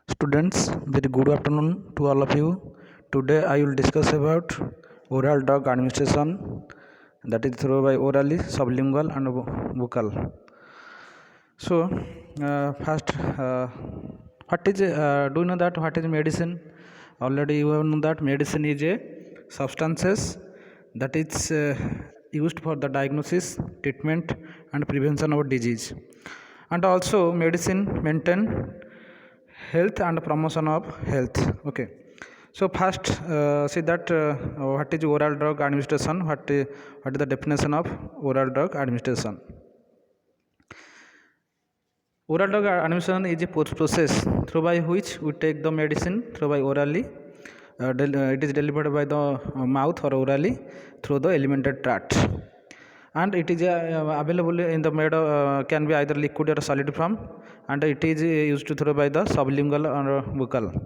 Students, very good afternoon to all of you. Today I will discuss about oral drug administration, that is through by orally, sublingual and buccal. So, first, what is do you know that what is medicine? Already you know that medicine is a substances that is used for the diagnosis, treatment, and prevention of disease, and also medicine maintain health and promotion of health. Okay, so first see that what is oral drug administration, what is the definition of oral drug administration. Oral drug administration is a process through by which we take the medicine through by orally. It is delivered by the mouth or orally through the alimentary tract, and it is available in the made can be either liquid or solid form, and it is used through by the sublingual or buccal.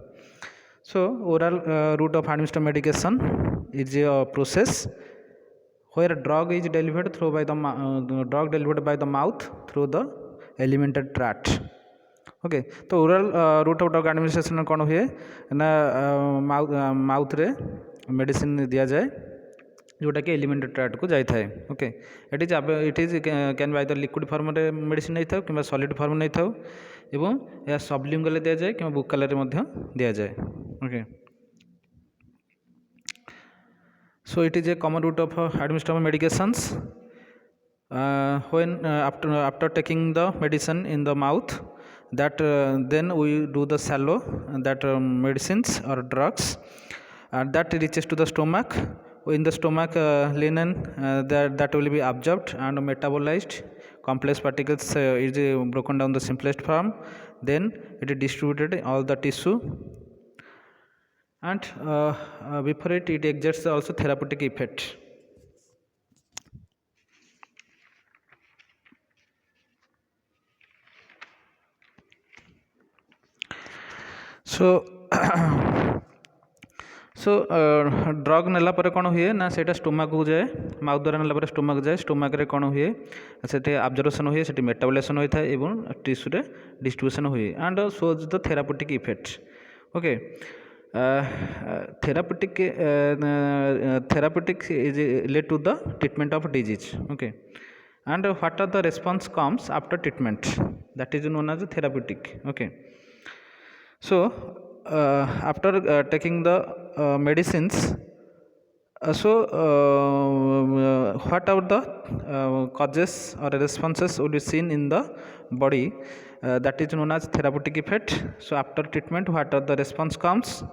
So oral route of administration medication is a process where drug is delivered through by the drug delivered by the mouth through the alimentary tract. Okay तो oral route of drug administration कौन हुए ना mouth रे medicine दिया जाए जोटा कि elementary tract को जाए थाए. Okay it is can be either liquid form रे मेडिसिन नहीं था कि सॉलिड फॉर्म नहीं था एवं यह सबलिंगुअल दिया जाए कि बुक्कल रे मध्य दिया जाए. Okay so it is a common route of administration of medications. When after taking the medicine in the mouth, that then we do the swallow that medicines or drugs, and that reaches to the stomach. In the stomach linen that will be absorbed and metabolized. Complex particles is broken down the simplest form, then it is distributed in all the tissue, and before it exerts also therapeutic effect. So drug नेला पर कौन हुए ना सेटा stomach को जाए mouth द्वारा नेला पर स्टोमाक जाए स्टोमाक रे कौन हुए से आब्जर्वेशन हुए से मेटाबोलाइजेशन होता है एवं टिश्यू रे डिस्ट्रीब्यूशन हुए and shows the therapeutic effect. Okay therapeutic is related to the treatment of disease. Okay, and what are the response comes after treatment, that is known as therapeutic. Okay, so after taking the medicines, what are the causes or responses would be seen in the body, that is known as therapeutic effect. So after treatment, what are the response comes?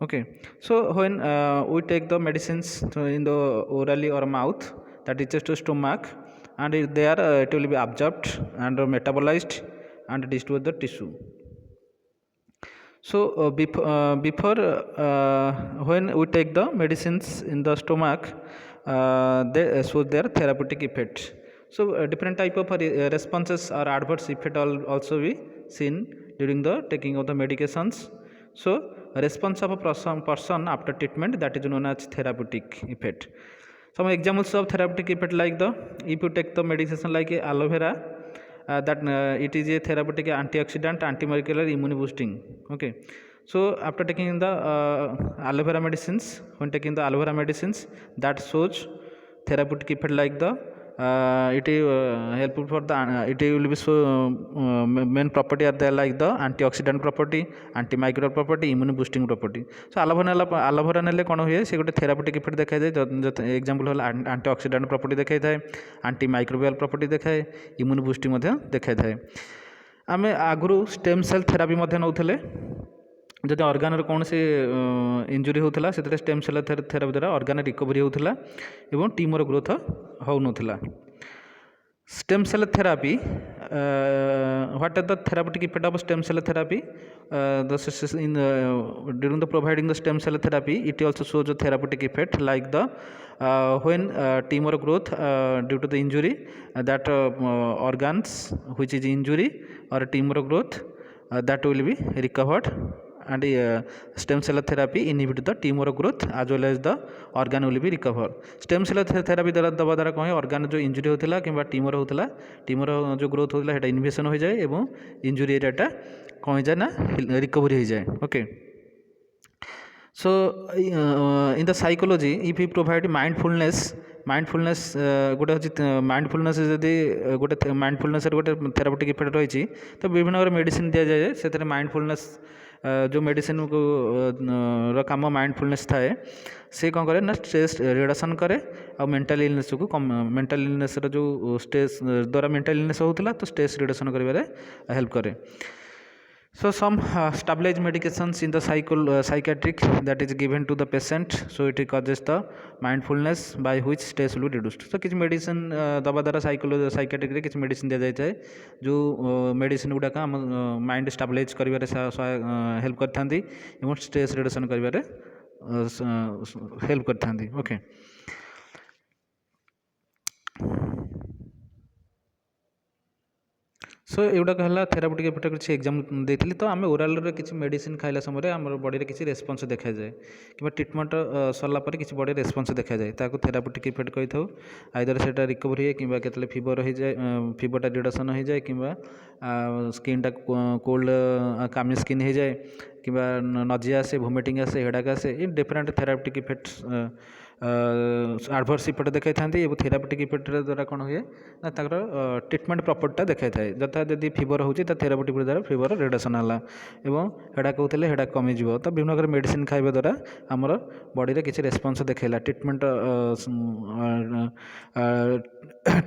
Okay, so when we take the medicines in the orally or mouth, that reaches to stomach, and there it will be absorbed and metabolized and distributed the tissue. So before when we take the medicines in the stomach, they show their therapeutic effect. So different type of responses or adverse effect also be seen during the taking of the medications. So response of a person after treatment, that is known as therapeutic effect. Some examples of therapeutic effect like the if you take the medication like aloe vera, that it is a therapeutic antioxidant, antimolecular, immune boosting. Okay, so after taking the aloe vera medicines, when taking the aloe vera medicines, that shows therapeutic effect like the it is helpful for the it will be so main property are there like the antioxidant property, antimicrobial property, immune boosting property. So aloe vera नेले कौन हुए से गोटे therapeutic effect देखा जाए. Example होला antioxidant property देखा थाए, antimicrobial property देखाए, immune boosting मध्य देखा थाए. आमे आगुरु स्टेम सेल थेरापी मध्य नउथले जदि अर्गान कौन से इंजुरी होता से स्टेम सेल थेरापी द्वारा अर्गान रिकवरी होता एवं ट्यूमर ग्रोथ हो नथिला. Stem cell therapy, what are the therapeutic effect of stem cell therapy? During the providing the stem cell therapy, it also shows a therapeutic effect like the when tumor growth due to the injury, that organs which is injury or tumor growth that will be recovered, and stem cell therapy inhibit the tumor growth as well as the organ will be recover. Stem cell therapy द्वारा दबा द्वारा कहीं organ जो injury होता कि tumour होता tumour जो growth होता है इन्वेशन हो जाए एवं इंजुरी एरियाटा कौन हो जाए ना रिकवरी हो जाए. Okay. So in the psychology, if we provide mindfulness गोटे हूँ माइंडफुलनेस जदि गोटे माइंडफुलनेस गोटे थेरापेटिक इफेक्ट रही तो विभिन्न प्रकार मेडिसिन दि जाए से माइंडफुलनेस जो मेडिसिन को काम माइंडफुलनेस थाए से कौन करे ना स्ट्रेस रिडक्शन करे और मेंटल इलनेस को मेंटल इलनेस जो स्ट्रेस द्वारा मेंटल इलनेस होता तो स्ट्रेस रिडक्शन करिबारे हेल्प करे. So some stabilized medications in the psychiatric that is given to the patient, so it causes the mindfulness by which stress will be reduced. So किसी medicine दवा द्वारा psychiatric रे किसी medicine दिया जाए जो medicine गुड़ाक आम माइंड स्टाबिलाइज करिबारे हेल्प करथांती एवं स्ट्रेस रिडक्शन करिबारे हेल्प करथांती. ओके. सो एगुड़ाक है थेरापेटिक इफेक्ट किसी एग्जाम देती तो आम ओराल किसी मेडिसिन खाइला समय आम बॉडी किसी रेस्पॉन्स देखा जाए कि ट्रिटमेंट सरला किसी बॉडी रेस्पॉन्स देखा जाए ताको थेरापेटिक इफेक्ट कही था. आइदर से रिकवरी है कि फीवर हो जाए फीवरटा रिडक्शन हो जाए कि स्किनटा कोल्ड कामी स्किन हो जाए कि नजिया आसे वोमिटिंग आसे हेडाक आसे डिफरेंट थेरापेटिक इफेक्ट्स आडभर्स इफेक्ट देखा था. थेरापेटिक इफेक्ट द्वारा कौन हुए ना ट्रिटमेंट प्रॉपर्टा देखा था जथा जब फीवर होती थेरापेटिक द्वारा फीवर रिडक्शन है एवं हेडाक होते हेडाक कमिज तो विभिन्न प्रकार मेडिसिन खाଇବା द्वारा आमर बॉडी किसी रेस्पॉन्स देखला ट्रिटमेंट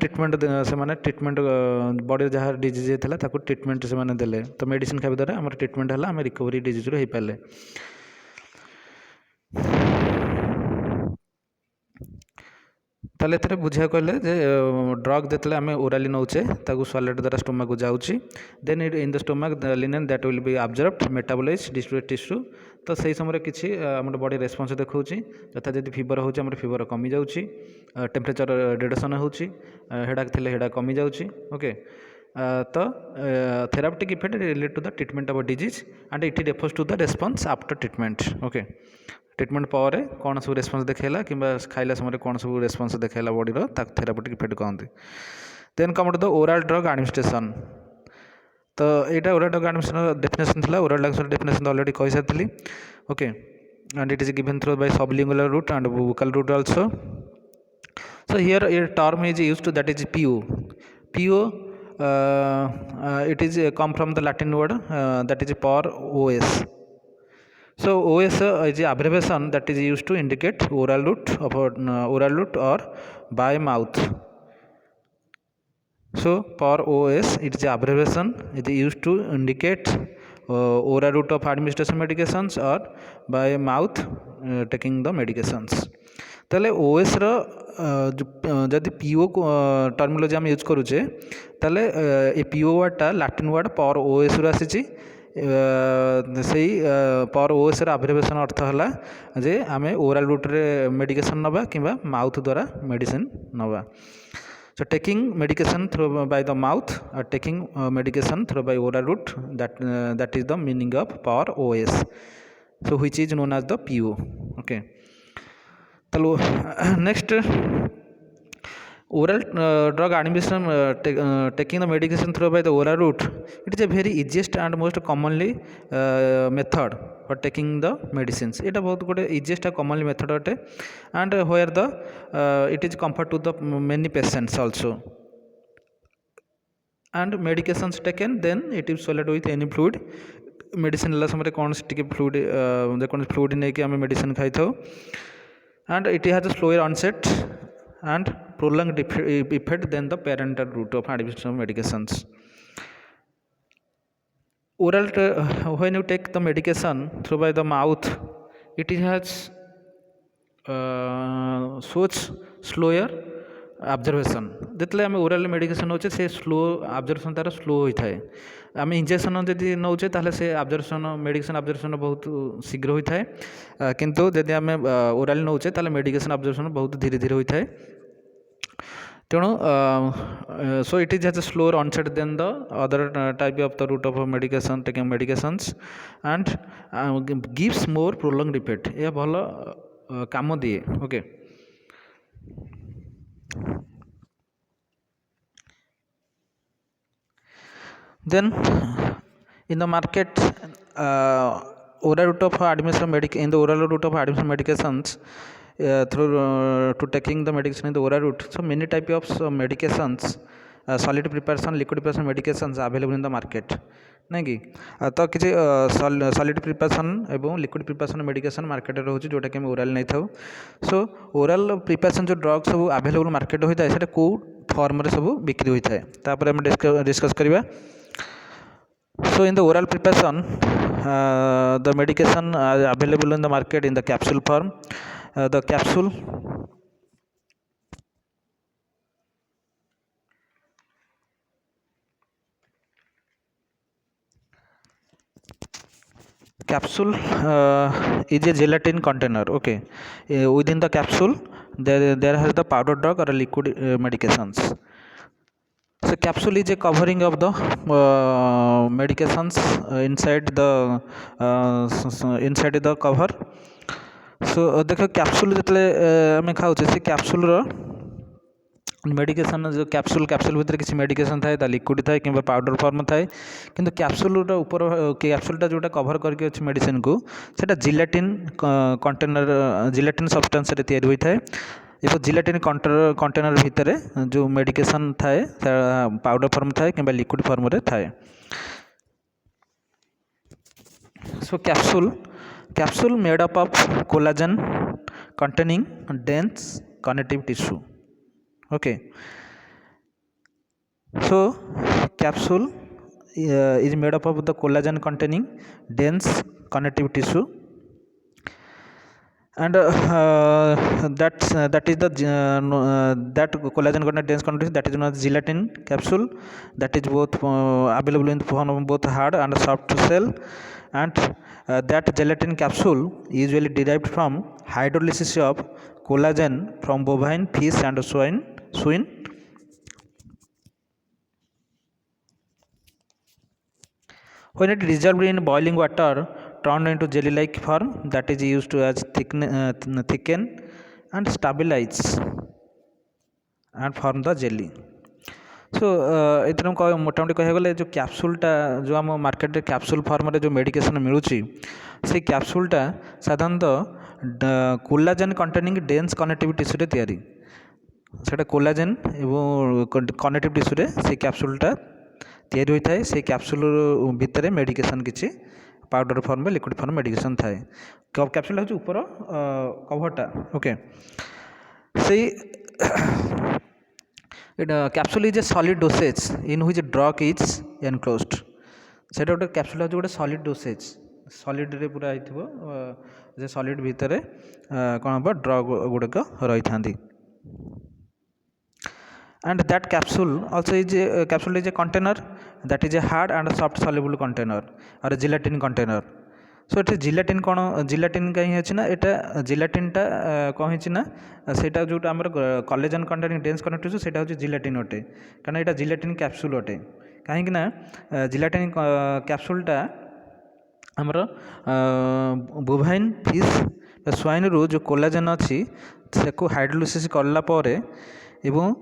ट्रिटमेंट से ट्रिटमेंट बॉडी जहाँ डिजीज होता ट्रिटमेंट से देले तो मेडिसिन खाଇବା द्वारा आम ट्रिटमेंट है आम रिकवरी डिजीज रू हो पारे. ताले एथरे बुझा कहले जे ड्रग जिते आम ओराली नौचे स्वालेट द्वारा स्टोमक को जाऊँगी then in the stomach the lining that will be absorbed metabolise distributed tissue तो सही समय किसी आम बॉडी रेस्पॉन्स देखा यथा जब फीवर हो फीवर कमी जाऊँगी टेम्परेचर रिडक्शन हो हेडाक थे हेडाक कमी जाऊँगी. ओके. तो therapeutic effect relate to the treatment of disease and it refers to the response after treatment. Okay. Treatment पर कौन सब रेस्पॉन्स देखला कि खाइला समय कौन सब रेस्पॉन्स देखला बॉडीर थेरापेटिक इफेक्ट कहते. Then come to the oral drug administration. तो यहाँ ओराल ड्रग एडमिनिस्ट्रेशन डेफिनेशन था ओराल ड्रग डेफिनेशन ऑलरेडी कही सारी. Okay. And it is given through by sublingual route and buccal route also. So here a term is used that is PO. PO it is come from the Latin word that is for OS. So OS is a abbreviation that is used to indicate oral route or by mouth. So for OS it is a abbreviation it is used to indicate oral route of administration medications or by mouth taking the medications. ताले OS जदि PO terminology आम use करुचे ताले ए PO वर्डटा Latin word पर OS रु आसी से पर ओएस अब्रिविएशन अर्थ है जे आम ओराल रूट रे मेडिकेशन नवा कि माउथ द्वारा मेडिसिन नवा. So taking medication through by the mouth or taking medication through by oral route that is the meaning of per OS. So which is known as the PO. Okay. So next oral drug administration taking the medication through by the oral route it is a very easiest and most commonly method for taking the medicines. It is बहुत गोटे easiest and commonly method अटे and where the it is comfort to the many patients also. And medications taken then it is swallowed with any fluid. Medicine ला समय कौन सी fluid जेको fluid नहीं कि आम मेडिसिन खाई था. And it has a slower onset and prolonged effect than the parenteral route of administration of medications. Oral when you take the medication through by the mouth it has such slower observation. जितने आम oral medication नौचे से slow observation तार slow होता है. आम injection जदि नौचे ताहले से ऑब्जर्वेशन मेडिकेशन ऑब्जर्वेशन बहुत शीघ्र होता है किंतु जदि आम ओराल नौचे ताहले मेडिकेशन ऑब्जर्वेशन बहुत धीरे धीरे होता है. तेणु so it is has a slower onset than the other type of the route of medication taking medications and gives more prolonged effect. यह भल काम दिए. Okay. Then in the market, oral route of administration in the oral route of administration medications, through to taking the medication in the oral route. So many type of medications, solid preparation, liquid preparation medications available in the market, ନାଇଁ କି ତ କିଛି solid preparation ଏବଂ liquid preparation ମେଡ଼ିକେସନ୍ ମାର୍କେଟରେ ରହୁଛି ଯେଉଁଟାକି ଆମେ oral ନେଇଥାଉ। ସୋ ଓରାଲ୍ ପ୍ରିପାରେସନ୍ ଯେଉଁ ଡ୍ରଗ୍ ସବୁ ଆଭେଲେବୁଲ୍ ମାର୍କେଟ ହୋଇଥାଏ ସେଇଟା କେଉଁ ଫର୍ମରେ ସବୁ ବିକ୍ରି ହୋଇଥାଏ ତାପରେ ଆମେ ଡିସ୍କସ୍ କରିବା। So in the oral preparation, the medication are available in the market in the capsule form. The capsule is a gelatin container. Okay, within the capsule there has the powder drug or a liquid medications. So capsule is a covering of the medications inside the cover. So देख capsule जो आम खाऊे से capsule medication जो capsule भितर किसी medication थाए liquid थाए कि पाउडर फॉर्म थाए किंतु कैप्सूल ऊपर कैप्सूलटा जोटा कवर करके अच्छे मेडिसिन को सेटा जिलेटिन कंटेनर जिलेटिन सब्सटेंस रे तैयारी होता है। एवं जिलेटिन कंटेनर भितर जो मेडिकेशन थाए पाउडर फॉर्म थाए कि लिक्विड फॉर्म रे थाए। So capsule made up of collagen containing dense connective tissue. Okay, so capsule is made up of the collagen containing dense connective tissue, and that is the that collagen containing dense connective tissue, that is known as gelatin capsule, that is both available in the form of both hard and soft shell, and that gelatin capsule usually derived from hydrolysis of collagen from bovine, fish and swine. When it dissolved in boiling water, turned into jelly-like form, that is used to as thicken and stabilize and form the jelly. सो एथर मोटामोटी कह गले जो कैप्सूलटा जो आम market capsule form रे जो medication मिलूँ से कैप्सूलटा साधारणतः collagen containing dense connective tissue रे तैयारी सेटा कोलाजेन एवं कनेक्टिव टिश्यू रे से कैप्सूलटा तैयारी होता है। से कैप्सूल भितर मेडिकेशन किसी पाउडर फॉर्म में लिक्विड फॉर्म मेडिकेशन थाए। कैप्सूल हूँ ऊपर कभरटा। ओके, से capsule is a solid dosage in which drug is enclosed. सेटा गोटे कैप्सूल हूँ गोटे सॉलिड डोसेज सॉलिड रे पूरा होइथिबो सॉलिड भितर कौन हम ड्रग गुड़ाक रही था। And that capsule also is a container, that is a hard and soft soluble container or a gelatin container. So it is gelatin gelatin कहीं अच्छी ना एटा gelatin टा कहीं ना सेटा जो आमर collagen containing dense connective tissue सेटा होची gelatin अटे कारण एटा gelatin capsule अटे कहीं ना gelatin capsule टा आमर bovine fish swine रू जो collagen अच्छी सेको हाइड्रोलिसिस करला परे एवं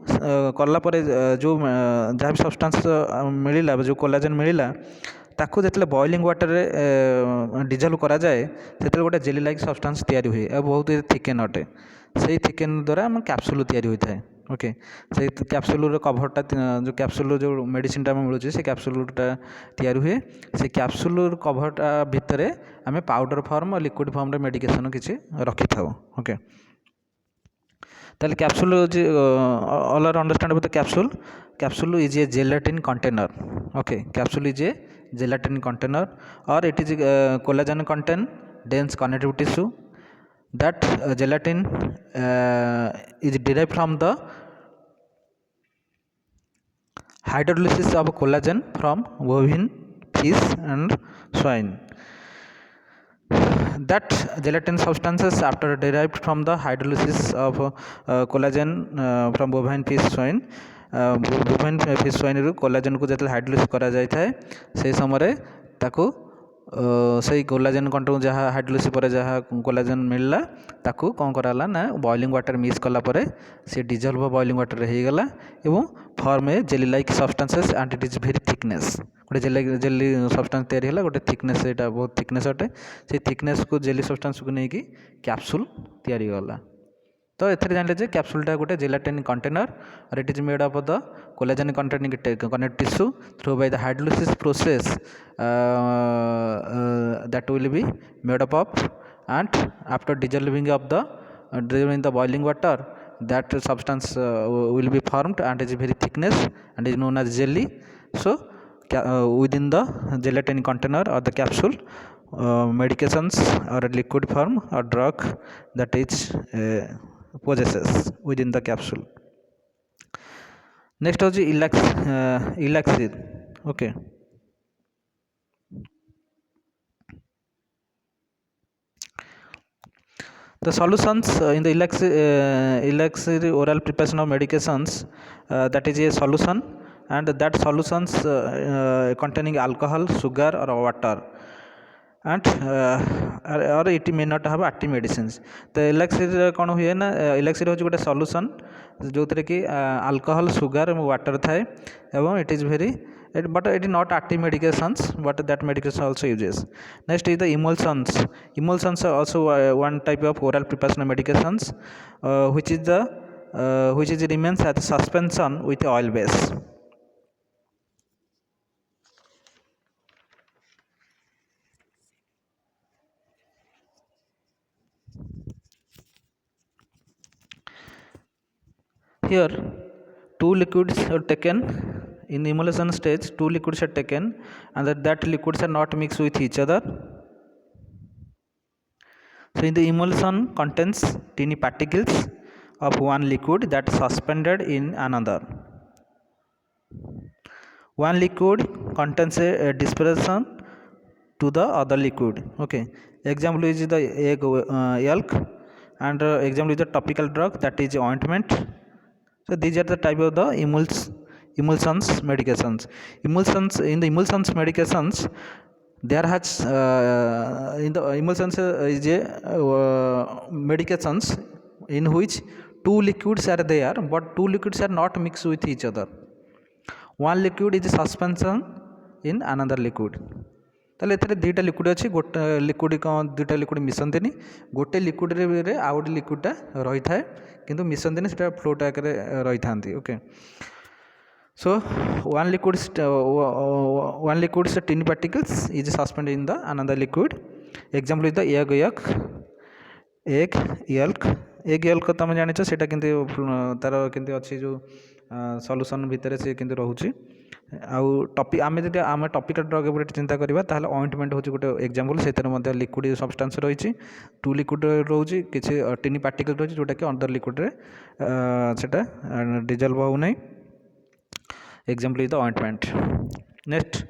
कलापर जो जहाँ भी सब्सटेंस मिलला जो कोलाजेन मिलला ताकू जो बॉइलिंग वाटर रे डिजल्व करा जाए से गोटे जेली लाइक सब्सटेंस तैयारी हुए और बहुत थिकेन अटे से थिकेन द्वारा आम कैप्सूल तैयारी होता है। ओके, से कैप्सूल कभरटा जो कैप्सूल जो मेडिसिन मिलूँ से कैप्सूलटा तैयारी हुए। से कैप्सूल कभरटा भितर आम पाउडर फॉर्म और लिक्विड फॉर्म रे मेडिकेशन किसी रखी था। ओके, ताले capsule all are understandable the capsule is a gelatin container. Okay, capsule is a gelatin container or it is collagen contain dense connective tissue. That gelatin is derived from the hydrolysis of collagen from bovine, fish and swine. That gelatin substances after derived from the hydrolysis of collagen from bovine fish swine bovine fish swine रू collagen को जब hydrolysis करा जाए से समय ताको से collagen content जहाँ हाइड्रोलिसिस पर जहाँ कोलाजेन मिलला ताकू कौन कराला ना बॉइलिंग वाटर मिक्स कला परे से डिजल्व बॉइलिंग वाटर रे गला एवं form A jelly like substances and it is very thickness गोटे जेली जेली सब्सटेंस तैयारी है गोटे थिकनेस एटा बहुत थिकनेस अटे से थिकनेस को जेली सब्सटेंस को नहीं कि कैप्सूल तैयारी गला तो एथरे जानले जे कैप्सूलटा गोटे जेलाटिन कंटेनर और it is made up the collagen containing connect tissue through by the hydrolysis process that will be made up of and after dissolving of the dissolving the boiling water that substance will be formed and is very thickness and is known as jelly. So within the gelatin container or the capsule medications or liquid form or drug that is possesses within the capsule. Next is elixir. Okay. The solutions in the elixir oral preparation of medications that is a solution and that solutions containing alcohol, sugar or water and or it may not have active medicines. The elixir कौन हुए ना elixir हो गोटे solution जो थे कि alcohol, sugar और water थाए एवं it is very but it is not active medications but that medication also uses. Next is the emulsions. Emulsions are also one type of oral preparation of medications which is remains as a suspension with oil base. Here two liquids are taken in the emulsion stage. Two liquids are taken and that liquids are not mixed with each other. So in the emulsion contains tiny particles of one liquid that is suspended in another. One liquid contains a dispersion to the other liquid. Okay, example is the egg yolk and example is the topical drug that is ointment. So these are the type of the emulsions medications. Emulsions in the emulsions medications there has in the emulsions is a medications in which two liquids are there but two liquids are not mixed with each other. One liquid is a suspension in another liquid. ताले एथरे दुईटा liquid अच्छी गोटे liquid कौन दुईटा liquid मिसंती गोटे liquid रे आउ गोटे लिक्विडटा रही थाए किंतु मिसंती से फ्लोट आकार रही था. Okay, so one liquid tiny particles is suspended in the another liquid. Example is the egg yolk तुम जान सेटा किंतु तार किंतु अच्छी जो सॉल्यूशन भितर से किंतु रोचे आउ टॉपिक आम जब आम टॉपिकल ड्रग उपर चिंता करबा ताहले ऑइंटमेंट होची गोटे एग्जांपल सेतर मध्ये लिक्विड सब्सटेंस रही टू लिक्विड रोची किछि टिनी पार्टिकल रही जोटा कि अंडर लिक्विड रे सेटा डिजल्व हो नै. Example is the ointment. Next,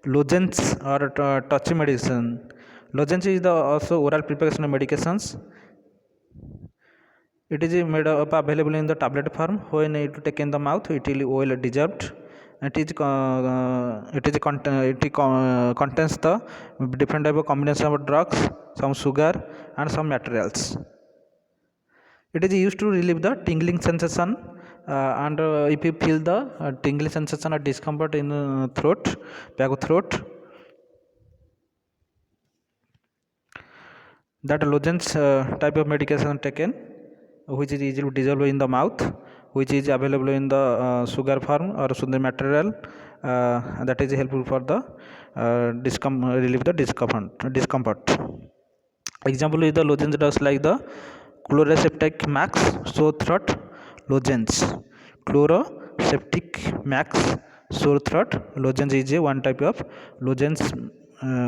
lozenges or touch medicine. Lozenge is the also oral preparation of medications. It is made up available in the tablet form. When it taken in the mouth, it will well dissolved. It contains the different type of combination of drugs, some sugar and some materials. It is used to relieve the tingling sensation and if you feel the tingling sensation or discomfort in the throat, back of throat, that lozenge type of medication taken which is easily dissolved in the mouth, which is available in the sugar form or sugar material that is helpful for the relieve the discomfort. Example is the lozenge drugs like the Chloraseptic max sore throat lozenge. Chloraseptic max sore throat lozenge is a one type of lozenge,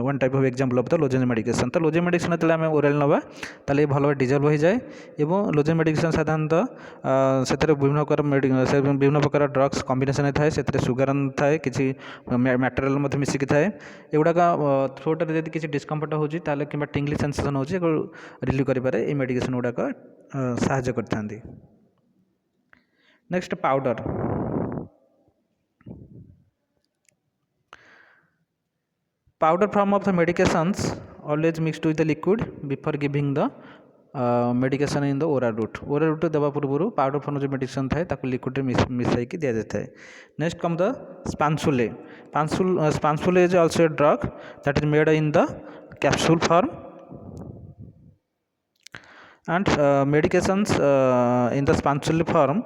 one type of example of the lozenge medication. तो lozenge medication तेल आम oral नवा ताले भल dissolved हो जाए एवं lozenge medication साधारणतः से विभिन्न प्रकार ड्रग्स कॉम्बिनेशन थाए से सुगर थाए किसी मटेरियल मिसिकी थाए एगुड़ाक थ्रोट रे यदि किसी डिस्कम्फर्ट होची ताले किंबा टिंगली सेंसेशन होची रिलीव करिपारे ए मेडिकेशन गुड़ाक साहाय्य करथांती. Next powder. Powder form of the medications always mixed with the liquid before giving the medication in the oral route. Oral route देवा पूर्व powder form जो medication थाए ताको liquid रे मिसाई की दिया जाता है. Next come the spansule. Spansule is also a drug that is made in the capsule form. And medications in the spansule form,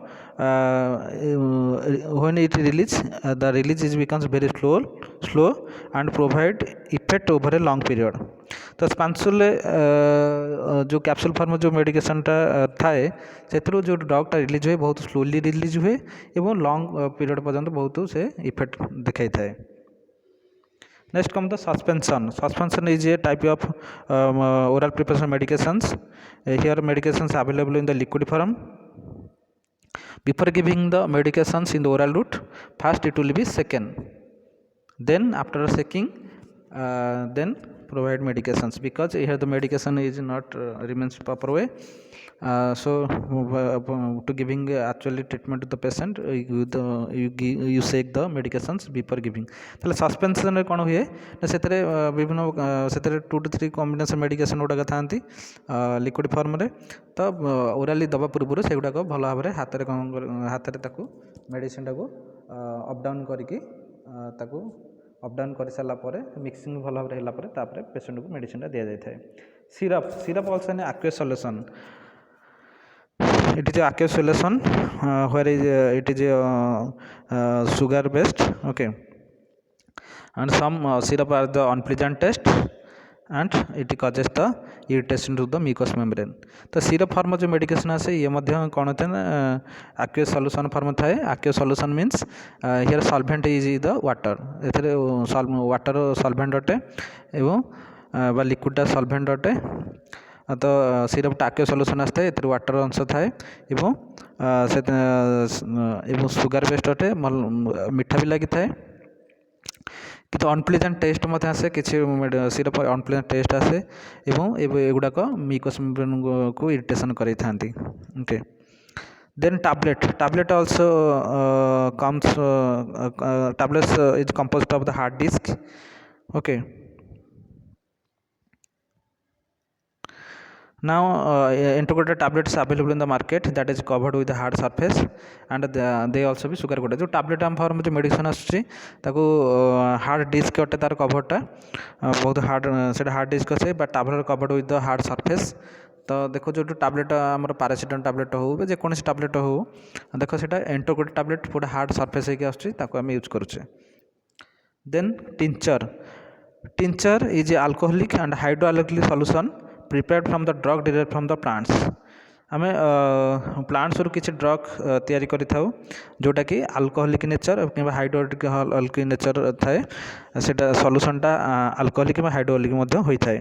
when it release, the release is becomes very slow and provide effect over a long period. तो स्पांसुले जो capsule form जो मेडिकेशनटा थाए से जो ड्रगटा release हुए बहुत slowly release हुए एवं लॉन्ग पीरियड पर्यंत बहुत से इफेक्ट दिखाई थाए. Next come the suspension. Suspension is a type of oral preparation medications. Here medications available in the liquid form. Before giving the medications in the oral route, first it will be shaken. Then after shaking, then provide medications, because here the medication is not remains proper way. So to giving actually treatment to the patient, you shake the medications before giving. ताले suspension रे कौन हुए ना सेतरे विभिन्न सेतरे 2 to 3 combination medication गुड़ाक थांती liquid form रे. तो orally दबा पूर्व से गुड़ाक भल भाव में हाथ रे ताकू मेडिसिन टाकू अप डाउन करके ताकू अप डाउन कर सारा पर मिक्सिंग भल भाव है तापर पेशेंट को मेडिसिन दि जाए. Syrup also an aqueous solution. It is a aqueous solution where it is sugar based. Okay, and some syrup are the unpleasant taste and it causes the irritation to the mucous membrane. तो syrup form जो medication आसे ये मध्य कौन होते हैं aqueous solution form था है. Aqueous solution means here solvent is the water. इधर water solvent होते एवं वा liquid टा solvent होते. तो सिरपटा aqueous solution आसता है इधर वाटर अंश थाए एवं सुगर बेस्ट अटे मीठा भी लगी थाए किंतु अनप्लेजेंट टेस्ट मत आसे किसी सिरप अनप्लेजेंट टेस्ट आसे एवं एगुड़ाक म्यूकस मेम्ब्रेन को इरिटेशन करें थांती. Okay, then tablet also comes tablets is composed of the hard disk. Okay, now integrated tablets available in the market that is covered with a hard surface and they also be sugar coated. जो tablet आम form जो medicine आसुची ताको hard disk अटे तार कभरटा बहुत hard से hard disk अच्छे but tablet covered with the hard surface. तो देखो जो टैबलेट आमर पैरासिटामोल टैबलेट हो जेकोसी टैबलेट हो देखो से इंटीग्रेटेड टैबलेट पूरा हार्ड सरफेस होकर आसको आम यूज करुचे. Then tincture is a alcoholic and hydroalcoholic solution prepared from the drug derived from the plants. आम प्लांट्स रु किसी ड्रग तैयारी करि थाउ जोटा कि अल्कोहोलिक नेचर कि हाइड्रोअल्कोहोलिक नेचर थाए सेटा सॉल्यूशनटा अल्कोहोलिक कि हाइड्रोअल्कोहोलिक मध्य होई थाए.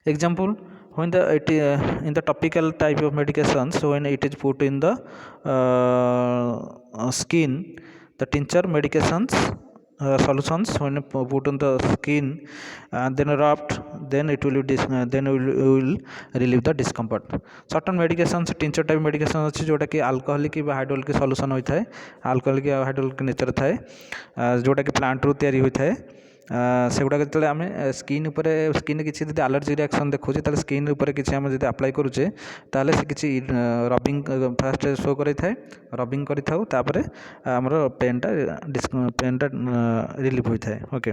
Example, when in the topical type of medications, when it is put in the skin, the tincture medications solutions when put on the skin and then rubbed, then it will be then will relieve the discomfort. Certain medications tincture type medication अच्छी जोटा कि alcoholic हाइड्रोअल्कोहोलिक solution होता है alcoholic हाइड्रोअल्कोहोलिक nature थाए जोटा कि plant रु तैयारी होता है सेगुड़ा जो आम स्किन उपर स्किन किसी एलर्जी रिएक्शन देखुचे ताले स्किन उपर किसी आम जो अप्लाई करुचे ताले से किसी रबिंग फास्ट शो करें रबिंग कर आमर पेनटा रिलीफ होता है. ओके,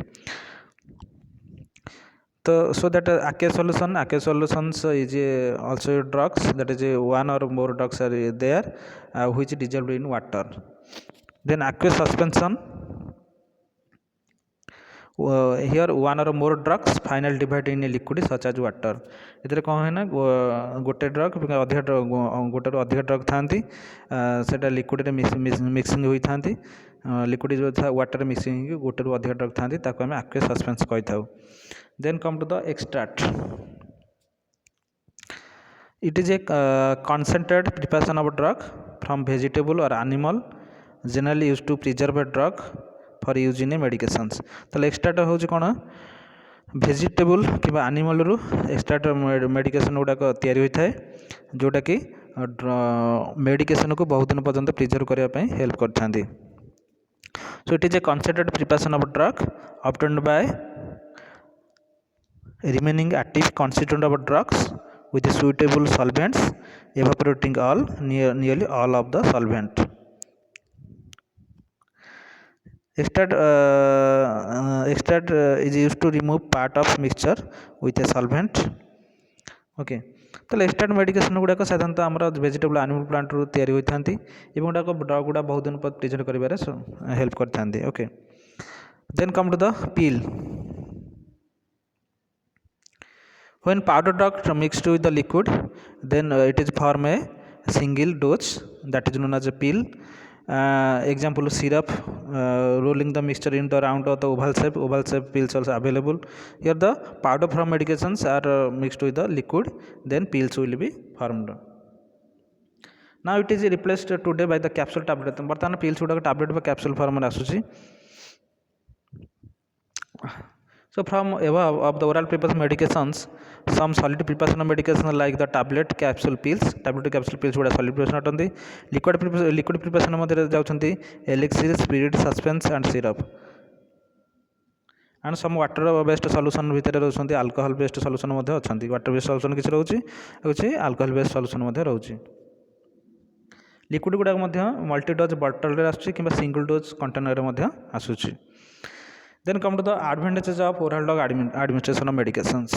तो so that aqueous solutions is also drugs that is one or more drugs are there which dissolved in water. Then aqueous suspension, here one or more drugs finally divided in a liquid such as water. इधर कौन है ना गोटे drug अधिक गोटे अधिक drug थांती सेटा liquid mixing होई थांती लिक्विड जो था वाटर मिक्सिंग गोटे अधिक ड्रग थांती ताको आम aqueous suspense कहि थाउ. Then come to the extract. It is a concentrated preparation of a drug from vegetable or animal generally used to preserve a drug for use in a medications. तो extract हूँ कौन vegetable कि animal रु extract medication गुड़ाक तैयारी होता है जोटा कि मेडिकेशन को बहुत दिन पर्यंत प्रिजर्व करने हेल्प करते. So it is a concentrated preparation of drug obtained by remaining active constituent of drugs with suitable solvents, evaporating nearly all of the solvent. Extract is used to remove part of mixture with a solvent. Okay तो extract medication गुड़ाक साधारणतः आम vegetable animal plant रू तैयारी होता है drug गुड़ा बहुत दिन प्रेजेंट कर हेल्प करते okay then come to the pill when powder drug mixed with the liquid then it is form a single dose that is known as a pill. Example syrup rolling the mixture in the round of the oval shape pills also available. Here the powder from medications are mixed with the liquid, then pills will be formed. Now it is replaced today by the capsule tablet. बर्तमान pills गुड़ा tablet बा capsule form में आसुची. So from above of the oral preparation medications, some solid preparation medications like the tablet capsule pills गुड़ा solid preparation अटंती. Liquid preparation Madhya जाउछंती elixir, spirit, suspense and syrup. And some water based solution भितर रहउछंती alcohol based solution मध्य अछंती. Water based solution किछ रहउची अछि alcohol based solution मध्य रहउची. Liquid गुड़ा मध्य multi dose bottle रे आसुची किंबा single dose container रे मध्य आसुची. Then come to the advantages of oral drug administration of medications.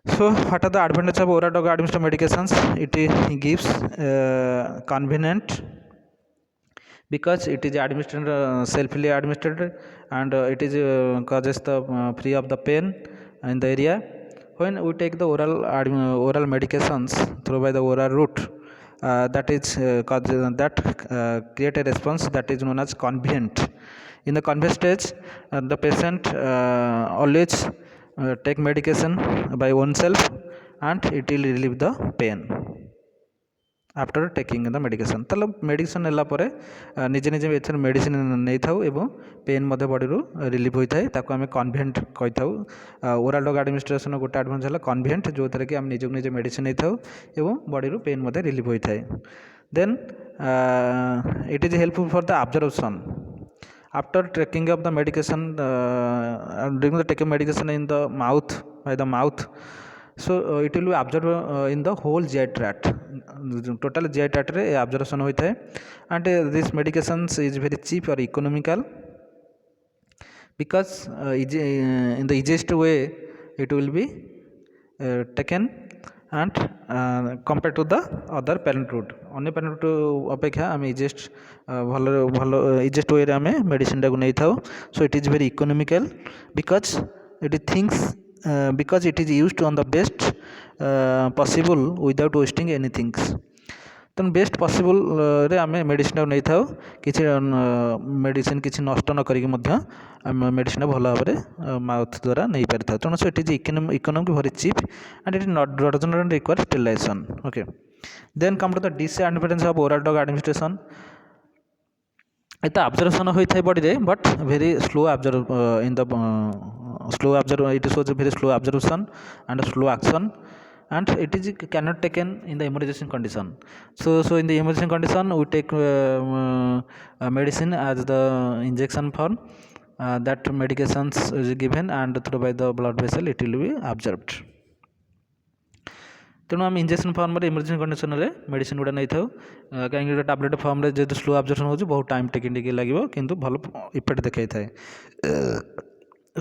So what are the advantages of oral drug administration of medications? It gives convenient because it is administered selfly administered and it is causes the free of the pain in the area. When we take the oral medications through by the oral route, that create a response that is known as convenient. In the convenient stage, the patient always take medication by oneself and it will relieve the pain after taking the medication. तल medicine नेला परे निजे निजे एथर medicine नै थाउ एवं pen मध्य body रो relief होई थाए ताको हमें कन्वेंट कहि थाउ. ओरल ड्रग एडमिनिस्ट्रेशन गोटे एडवांस हला कन्वेंट जो थरे कि हम निजे निजे मेडिसिन नै थाउ एवं बॉडी रो पेन मध्य रिलीफ होई थाए. Then it is helpful for the observation. After taking of the medication during the taking medication in the mouth by the mouth, so it will be absorbed in the whole GI tract. Total GI tract रे absorption होता है and this medications is very cheap or economical because in the easiest way it will be taken and compared to the other parent route. अन्य parent route अपेक्षा आम easiest भल easiest way आम medicine टाक नहीं था. So it is very economical because it is used on the best possible without wasting anythings. तेणु best possible रे आम मेडिसिन टाक नहीं था किसी मेडिसिन किसी नष्ट न करिक मेडिसिन भल भाव में माउथ द्वारा नहीं पारि था. तेणु so it is economic very cheap and it does not require sterilisation. Okay then come to the disadvantage of oral drug administration. इतना ऑब्जर्वेशन होता है बॉडी रे but very slow observe in the slow observe it shows very slow observation and slow action and it is cannot taken in the emergency condition. So in the emergency condition we take medicine as the injection form. That medications is given and through by the blood vessel it will be absorbed. तेणु आम injection form रे emergency condition रे medicine गुड़ा नहीं था कहीं tablet form रे जो स्लो ऑब्जर्वेशन हो बहुत टाइम टेकिंग लगे किंतु भल इफेक्ट देखा थाए.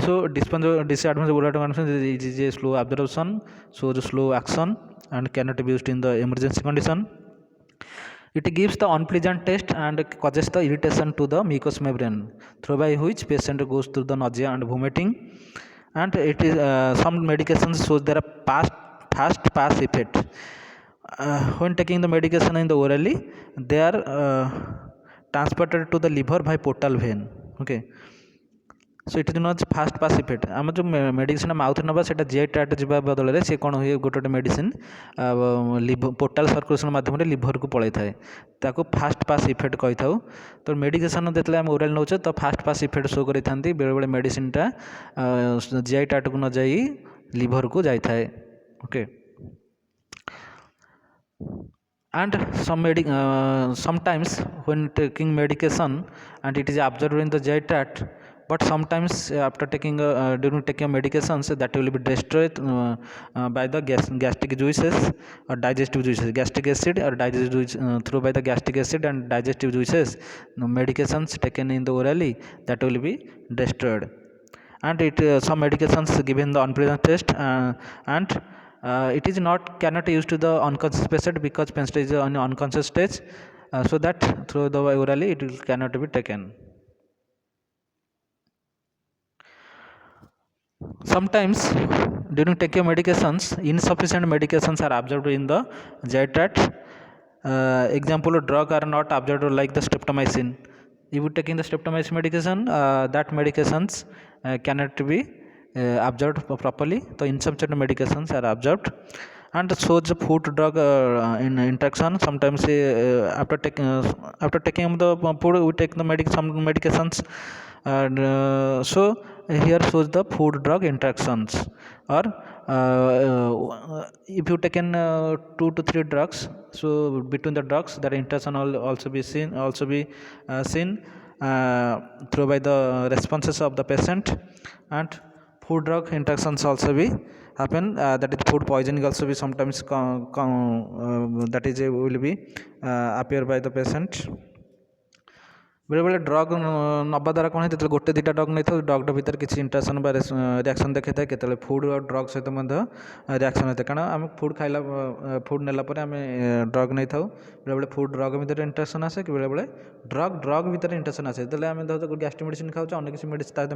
So disadvantage of oral drug administration is a slow absorption, shows slow action and cannot be used in the emergency condition. It gives the unpleasant taste and causes the irritation to the mucous membrane, through by which patient goes through the nausea and vomiting. And it is some medications shows there are fast pass effect. When taking the medication in the orally, they are transported to the liver by portal vein. Okay. So it not fast pass effect आम जो medicine mouth नवा से GI tract जावा बदल से कौन हुए गोटे medicine portal circulation मध्यम लिभर को पलि थाए ताको फास्ट पास इफेक्ट कही था. तो मेडिकेशन जो आम ओराल नौचे तो फास्ट पास इफेक्ट शो करें बेले बेले मेडिसिनटा जीआई ट्रैक्ट को न जाई लिभर को जाए. Okay And sometimes when taking medication and it is absorbed in the GI tract, but sometimes after taking during taking medications that will be destroyed by the gastric juices or digestive juices, gastric acid or digestive juice, through by the gastric acid and digestive juices, medications taken in the orally, that will be destroyed. And some medications given the unpresent test, and it is not cannot use to the unconscious patient because patient is on unconscious stage, so that through the orally it will cannot be taken. Sometimes during taking medications, insufficient medications are absorbed in the GI tract. Example, drug are not absorbed like the streptomycin. If you taking the streptomycin medication, that medications cannot be absorbed properly. The insufficient medications are absorbed. And so the food drug in interaction, sometimes after taking the food, we take the some medications, and so here shows the food drug interactions. Or if you taken 2 to 3 drugs, so between the drugs that interaction also be seen, seen through by the responses of the patient. And food drug interactions also be happen, that is food poisoning also be sometimes that is will be appear by the patient. बेले drug नवा द्वारा कौन है गोटे दुटा drug नहीं था drug भितर किसी इंटरेक्शन रिएक्शन देखा था के फूड और ड्रग सहित रिएक्शन होता है कारण आम फूड खाइला फूड नेलापर आम ड्रग नहीं था बेले फूड ड्रग भितर इंटरेक्शन आसे कि बेले ड्रग ड्रग भितर इंटरेक्शन आसे जो आम धर गैस्ट्रिक मेडिसिन खाऊे अनेक किसी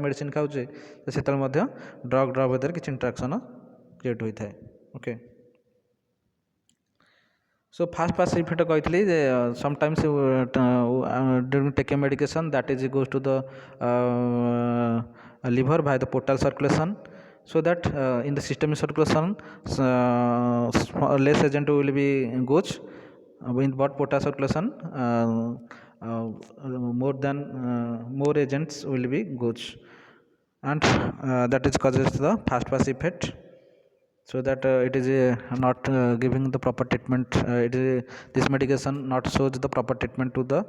मेडिसिन खाऊे तो से ड्रग ड्रग भितर किसी इंटरेक्शन क्रिएट होता है. ओके, so first effect कहती sometimes during taking medication that is goes to the liver by the portal circulation, so that in the systemic circulation less agent will be goes in what portal circulation, more agents will be goes, and that is causes the fast pass effect. So that it is not giving the proper treatment, this medication not shows the proper treatment to the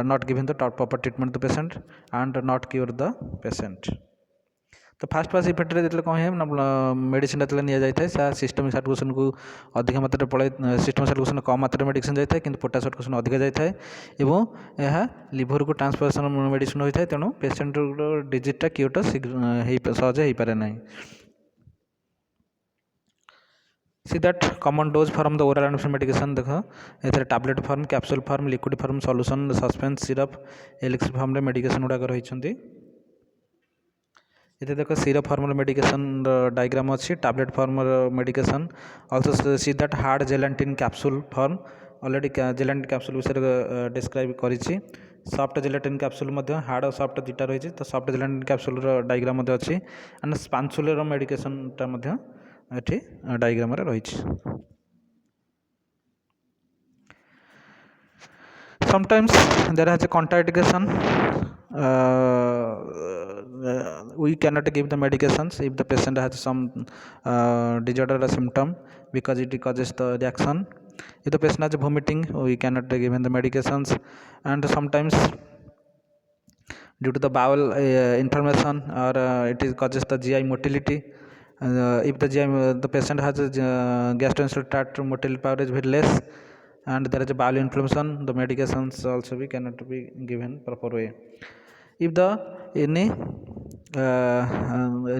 not giving the proper treatment to the patient and not cure the patient. तो fast पास effect जो कौन है medicine जो नि जाए systemic circulation को अधिक मात्रा पड़े, सिस्टमिक सर्कुलेशन कम मात्रा मेडिसिन जाए कि पोटास सर्कुलेशन अधिक जाए और यह लिवर को ट्रांसपोर्टेशन मेडिसिन होता है, तेणु पेसेंट डिजीजटा क्योरटा सहज हो पारे ना. See that common dose from the oral and medication देखो एथरे tablet form, capsule form, liquid form, solution, suspense, syrup, elixir form रे मेडिकेशन गुडा रही. इधर देखो सिरप फॉर्म मेडिकेशन डायग्राम अच्छी, tablet form medication also see that hard gelatin capsule form already gelatin capsule विषय describe करी. सॉफ्ट जेलेटिन कैप्सूल हार्ड और soft दुटा रही, तो सॉफ्ट जेलेटिन कैप्सूल डायग्राम अच्छी एंड स्पांसुलर मेडिकेशन ये डायग्राम रही. Sometimes there has a contraindication, we cannot give the medications if the patient has some disorder or symptom because it causes the reaction. If the patient has vomiting, we cannot give him the medications. And sometimes due to the bowel inflammation or it is causes the GI motility. If the patient has gastrointestinal tract motility power is very less and there is a bowel inflammation, the medications also we cannot be given proper way. If the any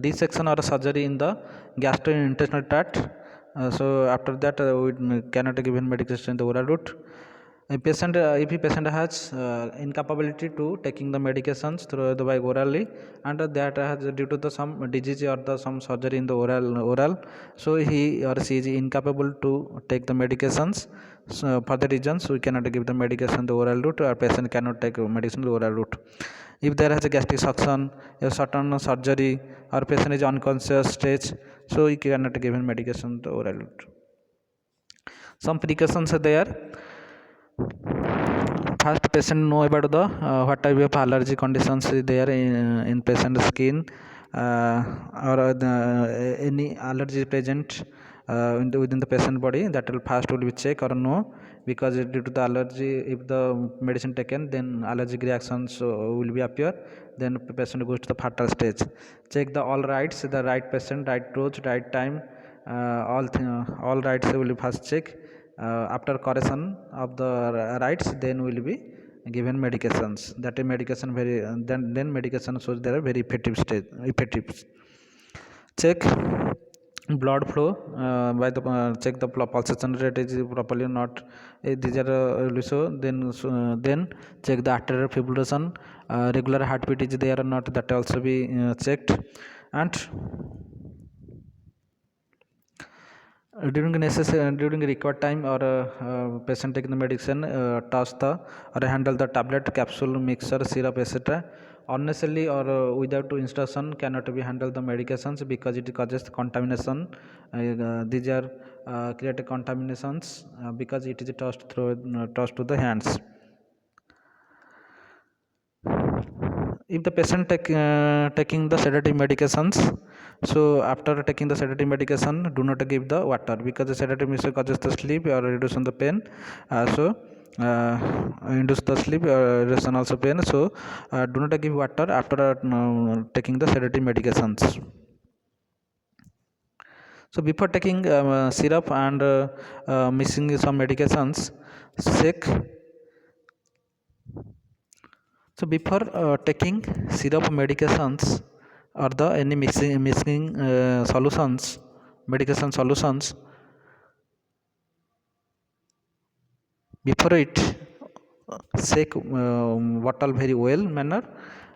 resection or surgery in the gastrointestinal tract, so after that we cannot give medication in the oral route. If a patient has incapability to taking the medications through the by orally, and that has due to the some disease or the some surgery in the oral, so he or she is incapable to take the medications. So for the reasons we cannot give the medication the oral route, or patient cannot take medicine the oral route. If there has a gastric suction, a certain surgery, or patient is unconscious stage, so we cannot give him medication the oral route. Some precautions are there. First, patient know about the what type of allergy conditions is there in patient skin, or any allergy present within the patient body. That will first will be check or no because due to the allergy, if the medicine taken, then allergic reactions will be appear, then patient goes to the fatal stage. Check the all rights, the right patient, right dose, right time, all rights will be first check. After correction of the rights, then will be given medications. That is medication very then medication shows they are very effective stage effective. Check blood flow by the check the pulsation rate is properly or not. These are also then check the arterial fibrillation, regular heartbeat is there or not, that also be checked. And during required time or patient taking the medicine, toss the or handle the tablet, capsule, mixture, syrup, etc. Unnecessarily or without instruction cannot be handled the medications because it causes contamination. These are created contaminations because it is tossed to the hands. If the patient taking the sedative medications, so after taking the sedative medication, do not give the water because the sedative medicine causes the sleep or reducing the pain. Uh, induce the sleep reduction also pain. So do not give water after taking the sedative medications. So before taking syrup and mixing some medications, check. So before taking syrup medications or the any mixing solutions, medication solutions, before it shake bottle very well manner,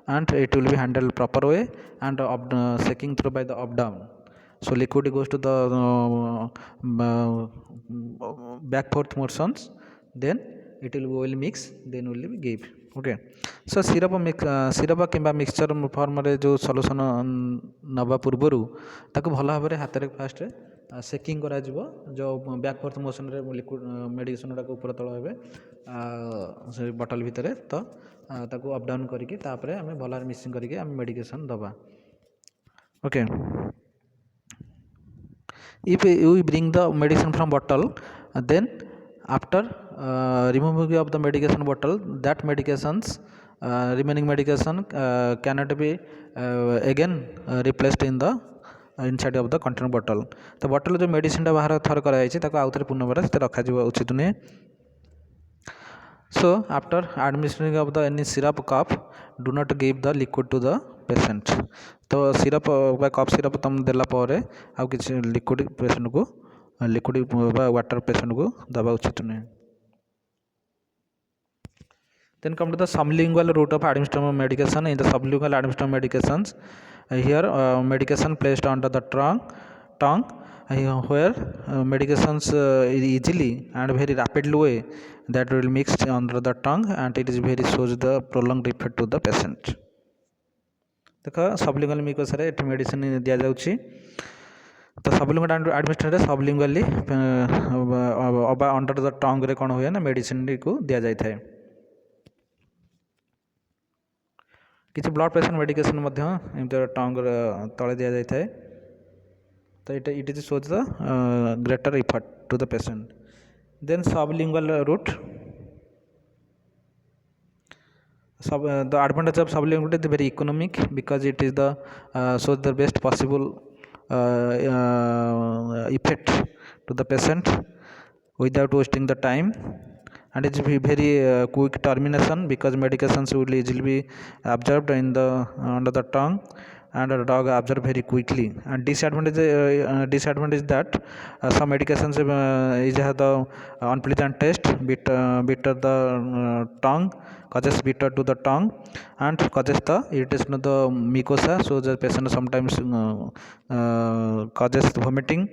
and it will be handled proper way, and shaking through by the up down. So liquid goes to the back forth motions, then it will be well mix, then will be give. Okay. So syrup किंबा mixture form रे जो solution नवा पूर्वरु ताको भल भाव में हाथ रे फास्ट सेकिंग करा जिवो जो बैक फोर्थ मोशन रे लिक्विड मेडिसिन गुडा ऊपर तल हेबे से बॉटल भितर तो ताको अप डाउन करके तापरे हमें भल मिक्सिंग करके हम मेडिकेशन दबा. Okay. If you bring the medicine from bottle, then after removing of the medication bottle, that medications remaining medication cannot be again replaced in the inside of the container bottle. तो bottle जो medicine टा बाहर थर करा जायछि ताको आउथरे पुनः बार से रखा जिवो उचित नुहे. So after administering of the any syrup cup, do not give the liquid to the patient. तो syrup बा कप syrup तुम देला पारे आउ किछि liquid patient को liquid बा water patient को दबा उचित नुहे. Then come to the sublingual route of administration of medication. In the sublingual administration of medications, here medication placed under the tongue where medications easily and very rapidly way that will mix under the tongue, and it is very shows the prolonged effect to the patient. देखो sublingual mucus रे एठी medicine दिया जाउछि. तो sublingual administration रे sublingually अबा under the tongue रे कोन होय ना मेडिसिन को दिया जाय थाए. किछि ब्लड प्रेशर मेडिकेशन मध्य एमते टंग तळे दिया जाय थाए. तो it is shows the greater effort to the patient. Then sublingual route. The advantage of sublingual route is very economic because it is the shows the best possible effect to the patient without wasting the time, and it is very quick termination because medications will easily be absorbed in the under the tongue, and the dog absorb very quickly. And disadvantage that some medications is have the unpleasant taste, bitter the tongue, causes bitter to the tongue, and causes the irritation of the mucosa, so the patient sometimes causes vomiting.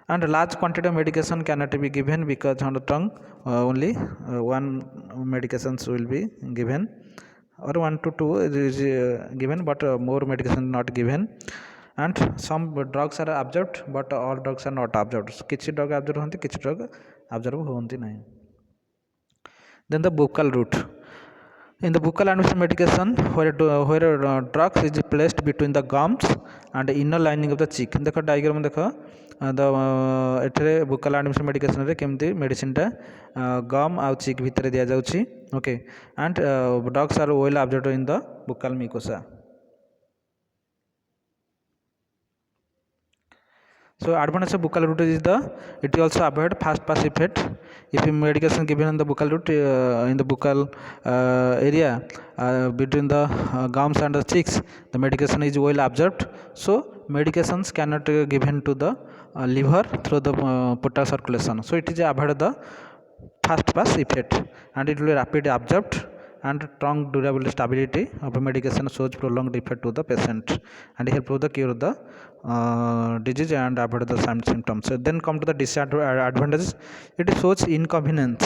And large quantity of medication cannot be given because on the tongue only one medications will be given, or 1 to 2 is given, but more medication not given. And some drugs are absorbed, but all drugs are not absorbed. So किछि drug absorb होंती, किछि drug absorb होंती नहीं. Then the buccal route. In the buccal administration medication, where drugs is placed between the gums and the inner lining of the cheek. देखो diagram देखो ଏଠାରେ Bukkal admission ମେଡିକେସନରେ କେମିତି ମେଡିସିନଟା ଗମ୍ ଆଉ cheek ଭିତରେ ଦିଆଯାଉଛି। Okay, and drugs are well absorbed in the buccal mucosa. So advantage of buccal route is it also avoid fast pass effect. If medication given in the buccal route in the buccal area between the gums and the cheeks, the medication is well absorbed. So medications cannot given to the liver through the portal circulation. So it is avoid the fast pass effect, and it will rapidly absorbed, and strong durable stability of a medication shows prolonged effect to the patient and help to the cure the disease and avoid the symptoms. So then come to the disadvantages. It shows inconvenience.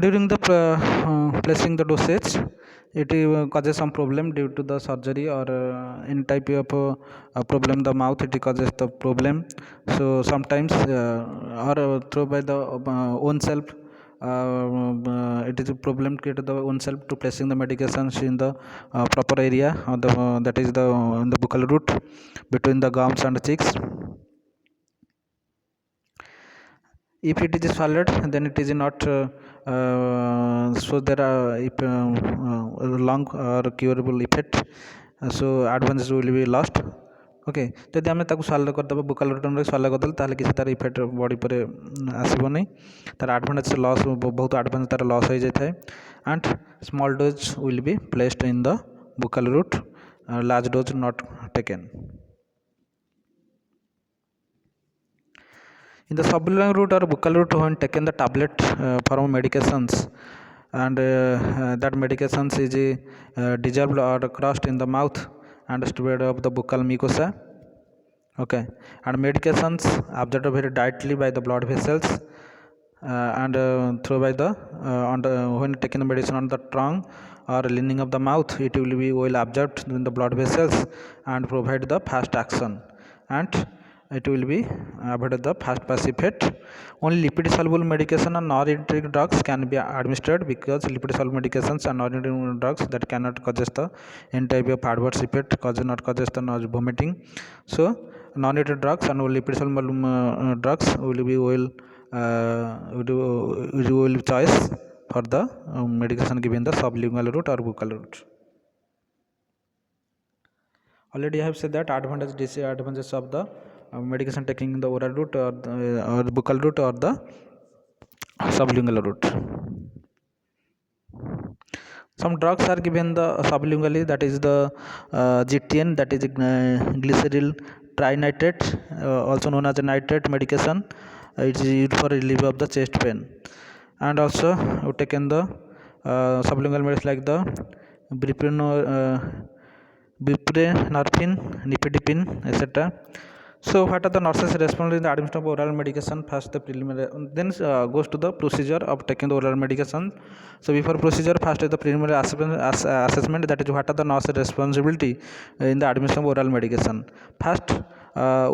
During the placing the dosage, it causes some problem due to the surgery or any type of problem the mouth, it causes the problem. So sometimes or through by the own self, it is a problem created the own self to placing the medications in the proper area or the that is the in the buccal root between the gums and cheeks. If it is swallowed, then it is not so there are long or curable effect, so advantage will be lost. Okay, जदि आम swallow करदे बुकाल root swallow करदे ताले किसी तार effect body पर आसबनी, तार एडवांटेज लॉस बहुत एडवांटेज तार लॉस हो जाए and small dose will be placed in the buccal route, large dose not taken. In the sublingual route or buccal route, when taken the tablet form medications, and that medications is dissolved or crushed in the mouth and spread of the buccal mucosa. Okay, and medications absorbed very directly by the blood vessels and through by the on the when taking the medicine on the tongue or lining of the mouth, it will be well absorbed in the blood vessels and provide the fast action, and it will be avoid the fast pass effect. Only lipid soluble medication and non-erythrotic drugs can be administered, because lipid soluble medications and non-erythrotic drugs that cannot cause the any type of adverse effect, not causes the nausea, vomiting. So non-erythrotic drugs and lipid soluble drugs will be will choice for the medication given the sublingual route or buccal route. Already I have said that advantages disadvantages of the medication taking in the oral route or the buccal route or the sublingual route. Some drugs are given the sublingually, that is the GTN, that is glyceryl trinitrate, also known as a nitrate medication. It is used for relief of the chest pain. And also we taken the sublingual medicine like the buprenorphine, nifedipine, etc. So what are the nurses responsible in the administration of oral medication? First the preliminary, then goes to the procedure of taking the oral medication. So before procedure, first is the preliminary assessment, that is what are the nurses responsibility in the administration of oral medication. First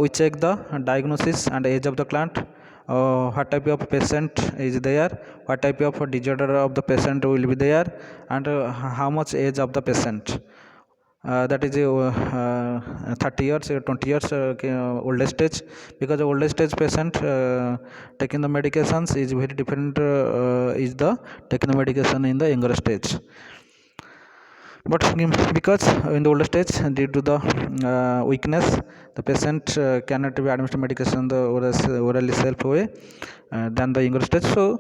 we check the diagnosis and age of the client, what type of patient is there, what type of disorder of the patient will be there, and how much age of the patient. That is 30 years, 20 years oldest stage, because the oldest stage patient taking the medications is very different is the taking the medication in the younger stage. But because in the older stage, due to the weakness, the patient cannot be administered medication the orally self way than the younger stage. So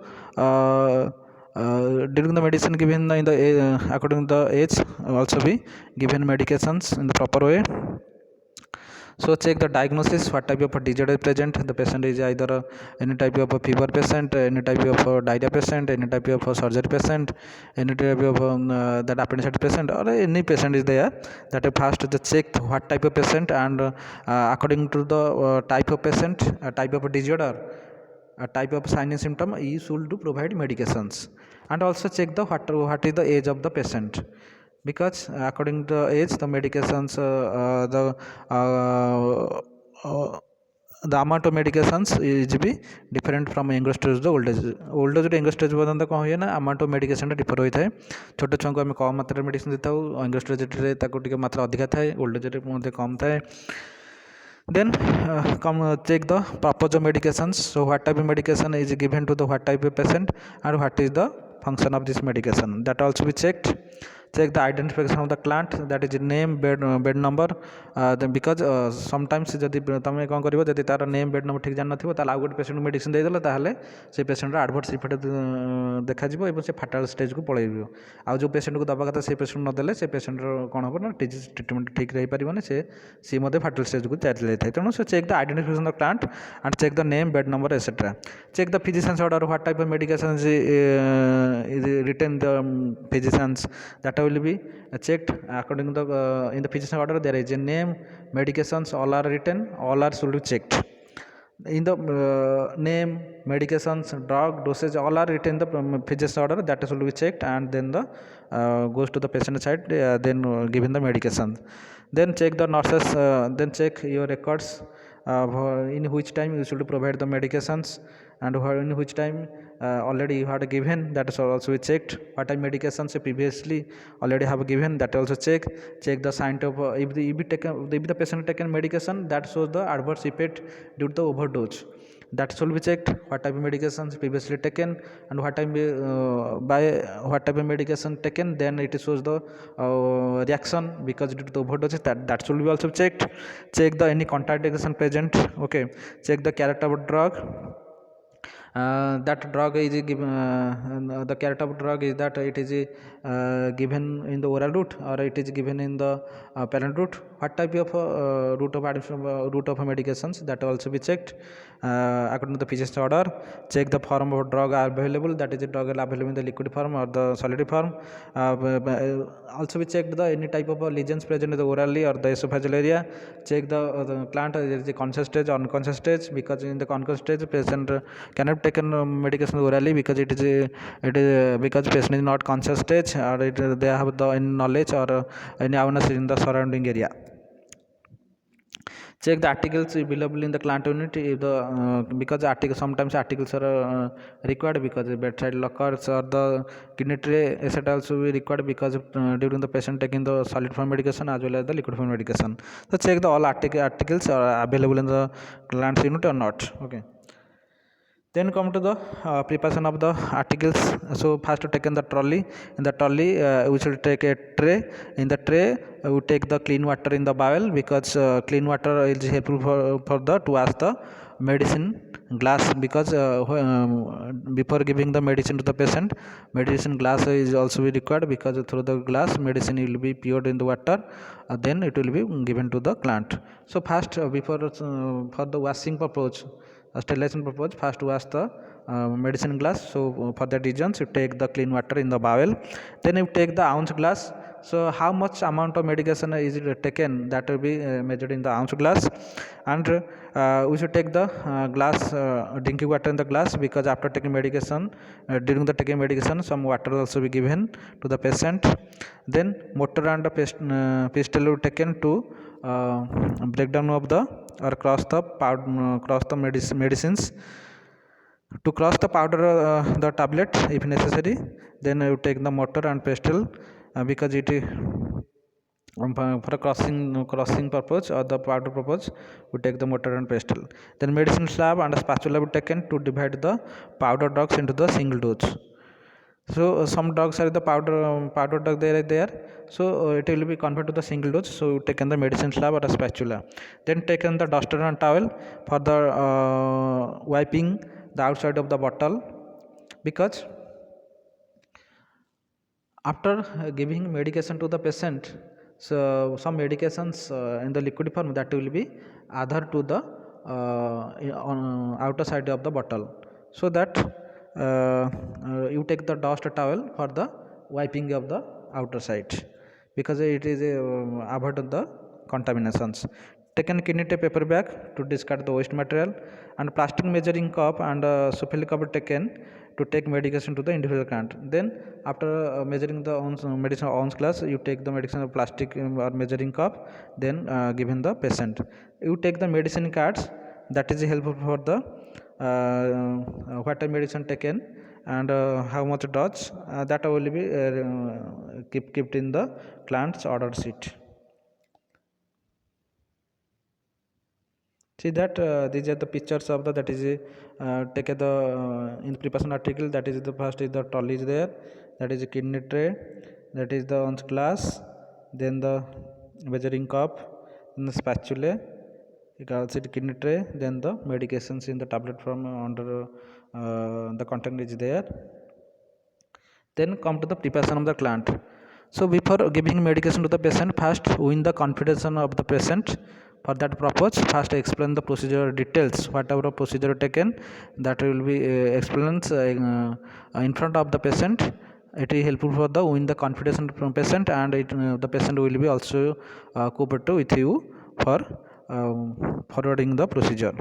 during the medicine given in the according to the age, also be given medications in the proper way. So check the diagnosis, what type of disease is present. The patient is either any type of fever patient, any type of diarrhea patient, any type of surgery patient, any type of that appendicitis patient, or any patient is there. That first the check what type of patient, and according to the type of patient, type of disorder, a type of sign and symptom, you should provide medications. And also check the what is the age of the patient. because according to the age the medications uh, uh, the amount of medications is be different from younger stage to old age. Old age young stage पर्यंत कौन हुए ना amount of medication differ होता है छोट छुआ को आम कम मात्रा मेडिसिन देता यंग स्टेज मात्रा अधिका थाए ओल्ड एज कम थाए then come check the purpose of medications. So what type of medication is given to the what type of patient and what is the function of this medication, that also be checked. Check the identification of the client, that is name, bed number, then because sometimes जदि तुम कौन कर जदि तार name bed number ठीक जान नथिबो ताले आउ गोटे पेशेंट मेडिसिन देदेला ताहले से पेशेंट एडवर्स इफेक्ट देखा जिवो एवं से फाटाल स्टेज को पळेइबो आउ जो पेशेंट को दबा कथा से पेशेंट न देले से पेशेंट कौन हो ना डिजीज ट्रीटमेंट ठीक रही पारिबोनी से मते फाटाल स्टेज को चली जाय थाए तेणु से check the identification of the plant and check the name bed number etcetera. Check the physician's order, what type of medication is written the physicians, that will be checked according to the in the physician order there is a name, medications all are written, all are should be checked in the name, medications, drug dosage all are written in the physician order, that should be checked and then the goes to the patient side, then given the medication. Then check the nurses, then check your records, in which time you should provide the medications and in which time already you had given, that is also be checked. What type medications you previously already have given, that also check the sign of if the patient taken medication that shows the adverse effect due to the overdose, that should be checked. What type of medications previously taken and what time by what type of medication taken, then it shows the reaction because due to the overdose, that should be also checked. Check the any contraindication present, okay. Check the character of drug, that drug is given, the character of drug is that it is given in the oral route or it is given in the parent route. What type of route of medications, that also be checked according to the physician's order. Check the form of drug are available, that is the drug available in the liquid form or the solid form. Also we checked the any type of lesions present in the orally or the esophageal area. Check the plant is the conscious stage or unconscious stage, because in the unconscious stage patient cannot taken medication orally because it is because patient is not conscious stage or they have the knowledge or any awareness in the surrounding area. Check the articles available in the client unit, if the because sometimes articles are required because the bedside lockers or the kidney tray etc also be required because during the patient taking the solid form medication as well as the liquid form medication. So check the all articles are available in the client's unit or not, okay. Then come to the preparation of the articles. So first to take in the trolley. In the trolley we should take a tray. In the tray we take the clean water in the bowel, because clean water is helpful for the to wash the medicine glass, because before giving the medicine to the patient, medicine glass is also be required, because through the glass medicine will be poured in the water, then it will be given to the client. So first before for the washing purpose, sterilization purpose, first wash the medicine glass. So for that reasons you take the clean water in the bowel, then you take the ounce glass. So how much amount of medication is taken, that will be measured in the ounce glass, and we should take the glass drinking water in the glass, because after taking medication, during the taking medication some water will also be given to the patient. Then mortar and pestle will taken to breakdown of the or cross the medicines, to cross the powder the tablet if necessary. Then you take the mortar and pestle because it for a crossing purpose or the powder purpose we take the mortar and pestle. Then medicine slab and a spatula will taken to divide the powder drugs into the single dose. So some drugs are the powder drug there, so it will be converted to the single dose. So taken the medicine slab or a spatula, then taken the duster and towel for the wiping the outside of the bottle, because after giving medication to the patient, so some medications in the liquid form that will be adhered to the on outer side of the bottle, so that you take the dust towel for the wiping of the outer side, because it is avoid the contaminations. taken kidney tape paper bag to discard the waste material, and plastic measuring cup and cephalic cup taken to take medication to the individual client. Then after measuring the ounce, medicine ounce glass, you take the medicine of plastic or measuring cup, then given the patient. You take the medicine cards, that is helpful for the what type medicine taken and how much dose, that will be kept in the client's order sheet. See that these are the pictures of the, that is take the in preparation article, that is the first is the trolley is there, that is a kidney tray, that is the ounce glass, then the measuring cup, then the spatula, it also the kidney tray, then the medications in the tablet form under the content is there. Then come to the preparation of the client. So before giving medication to the patient, first win the confidence of the patient. For that purpose, first explain the procedure details, whatever procedure taken, that will be explained in front of the patient. It is helpful for the win the confidence from patient, and the patient will be also cooperate with you for forwarding the procedure.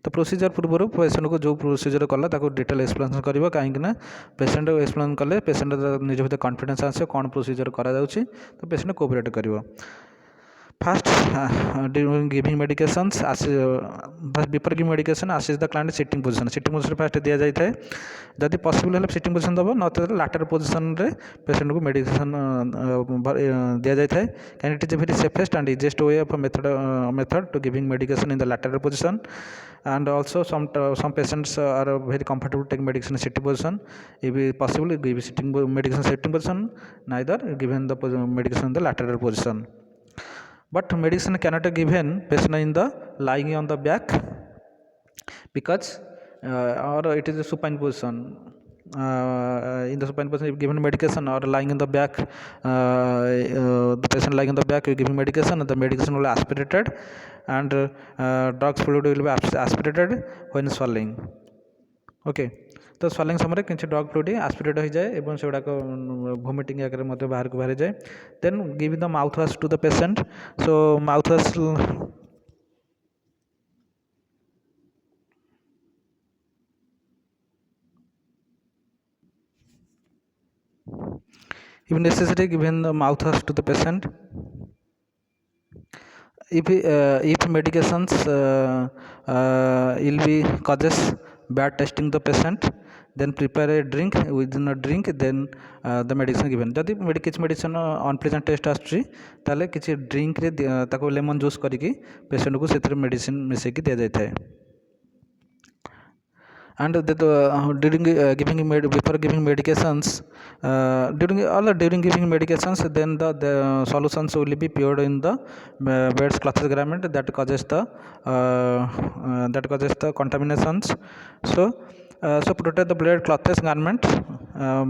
तो procedure पूर्व patient को जो procedure कला detail explanation कर कहीं patient explain कले patient निज भर कॉन्फिडेंस आसे कौन प्रोसीजर करा तो पेसेंट कोऑपरेट कर first during giving medications before giving medication assess the client sitting position first दि जाए जदि पॉसिबल है सिटिंग पोजिशन दब न लाटेर पोजिशन रे पेसेंट को मेडिकेशन दि जाए can it is very safest and easiest way of method to giving medication in the lateral position and also some patients are very comfortable to take medication in sitting position. If possible, give sitting medication sitting position, neither given the medication in the lateral position. But medicine cannot be given patient in the lying on the back, because or it is a supine position. In the supine position, if given medication or lying in the back, the patient lying in the back, you give medication, and the medication will be aspirated, and drugs fluid will be aspirated when swallowing. Okay, तो swallowing समय किसी drug fluid आस्पिरेट हो जाए एवं से गुड़ाक vomiting आगे बाहर को बाहरी जाए. Then give the mouth wash to the patient. So mouth wash if necessary, given the mouth wash to the patient. If medications will be causes bad testing the patient, then prepare a drink. Within a drink, then the medicine given. जदि किसी medicine unpleasant test आसुची ताले किसी drink रे ताको lemon juice करिकी patient को से मेडिसिन मिसेकी दिया जाता है. And during before giving medications, during giving medications, then the solutions will be poured in the bed's cloth garment that causes the contaminations. So protect the blood cloth garment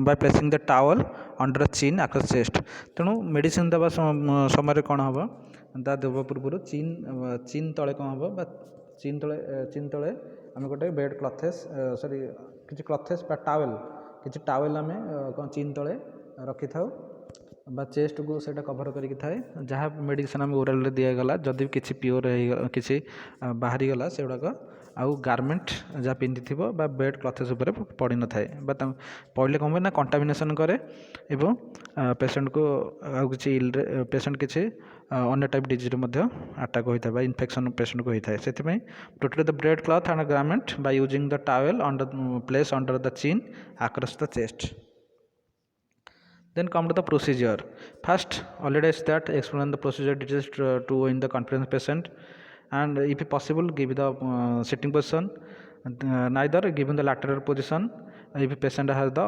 by placing the towel under the chin across chest. तेणु medicine देवा समय कौन हम ता देवा पूर्व चीन तले कौन हम चीन तले आम गोटे बेड क्लथेस सॉरी किसी क्लथेस किसी टावेल आम कौन चीन तले रखी था चेस्ट को सेटा कभर करके थाए जहाँ मेडिसिन आम ओराल दिगला जदि किसी प्योर किसी बाहरी गला से गुड़ाक आउ गारमेंट जहाँ पिंधि थी बेड क्लथेस पड़ न थाए पड़े कौन ना कंटामिनेशन करे एवं पेशेंट को किसी पेशेंट किसी अन्य टाइप डिजीज आटाक होता है इन्फेक्शन पेशेंट को होता है से protect the bread cloth and garment by using the towel under place under the chin across the chest. Then come to the procedure. First, already I said explain the procedure details to in the confidence patient, and if possible give the sitting position, neither given the lateral position if patient has the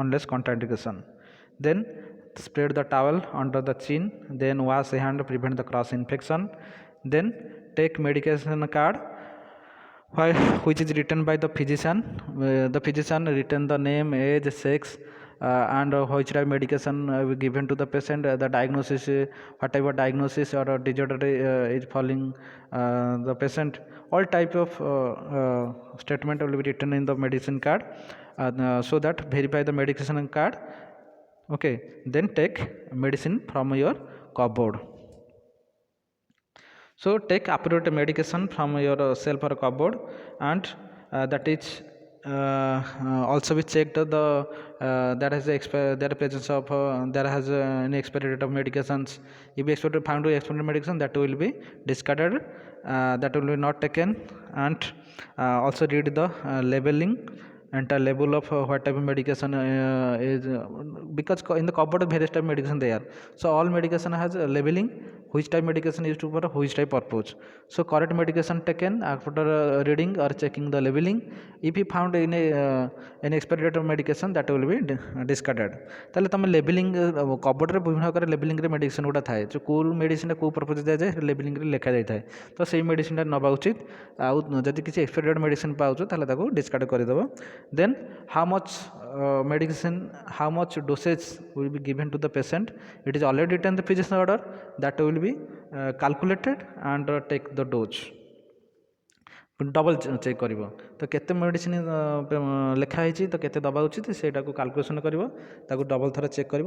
unless contraindication. Then spread the towel under the chin, then wash the hand to prevent the cross infection. Then take medication card which is written by the physician. The physician written the name, age, sex, and which type medication given to the patient, the diagnosis, whatever diagnosis or disorder is following the patient, all type of statement will be written in the medicine card, so that verify the medication card. Okay, then take medicine from your cupboard. So take appropriate medication from your shelf or cupboard, and that is also be checked the that has that presence of there has any expiry date of medications. If expired found to expired medication, that will be discarded, that will be not taken. And also read the labeling and the label of what type of medication is because in the cupboard various type of medication there. So all medication has a labeling which type medication is used for which type purpose. So correct medication taken after reading or checking the labeling. If you found in a an expiry date of medication, that will be discarded. তাহলে তুমি labelling কବୋର୍ଡ଼ରେ ବିଭିନ୍ନ ପ୍ରକାର ଲେବେଲିଂରେ medicine ଗୁଡ଼ା ଥାଏ ଯେଉଁ କେଉଁ ମେଡ଼ିସିନ୍ଟା କେଉଁ purpose ଦିଆଯାଏ ଲେବେଲିଂରେ ଲେଖାଯାଇଥାଏ ତ ସେଇ ମେଡ଼ିସିନ୍ଟା ନେବା ଉଚିତ ଆଉ ଯଦି କିଛି ଏକ୍ସପାୟରି ଡେଟ୍ ମେଡ଼ିସିନ୍ ପାଉଛୁ ତାହେଲେ ତାକୁ ଡିସକାର୍ଡ଼ କରିଦେବ then how much medicine, how much dosage will be given to the patient, it is already written in the physician order, that will be calculated and take the dose. Double check कर तो केते medicine लिखा है तो केते दबा उचित सेटा को कैलकुलेशन कर डबल थर चेक कर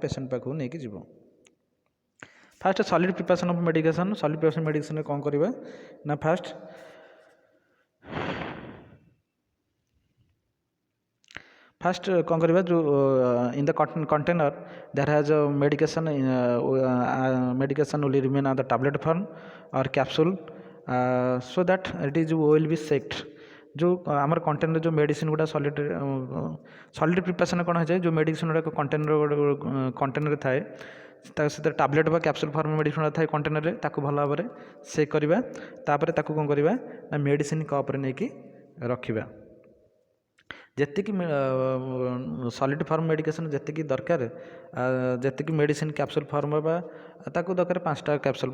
पेशेंट पाखु नहीं कि जीव first solid preparation of medication solid preparation medicine कौन करवा ना फास्ट कौन करवा जो in the container there has medication medication will remain on the tablet form और capsule so that it is will be shaked जो आमर कंटेनर जो मेडिसिन गुड़ा सॉलिड सॉलिड प्रिपरेशन कौन है जो मेडिसिन गुड़ा कंटेनर थाए सहित टैबलेट बा कैप्सूल फॉर्म मेडिसिन थाए कंटेनर ताकू भल भाव में सेक करवा तापर ताकू कौन करवा ना मेडिसिन कप रे नहीं रखा जेतिकी सॉलिड फॉर्म मेडिकेशन जेतिकी दरकार जेतिकी मेडिसिन कैप्सूल फॉर्म बा ताकू दरकार 5टा कैप्सूल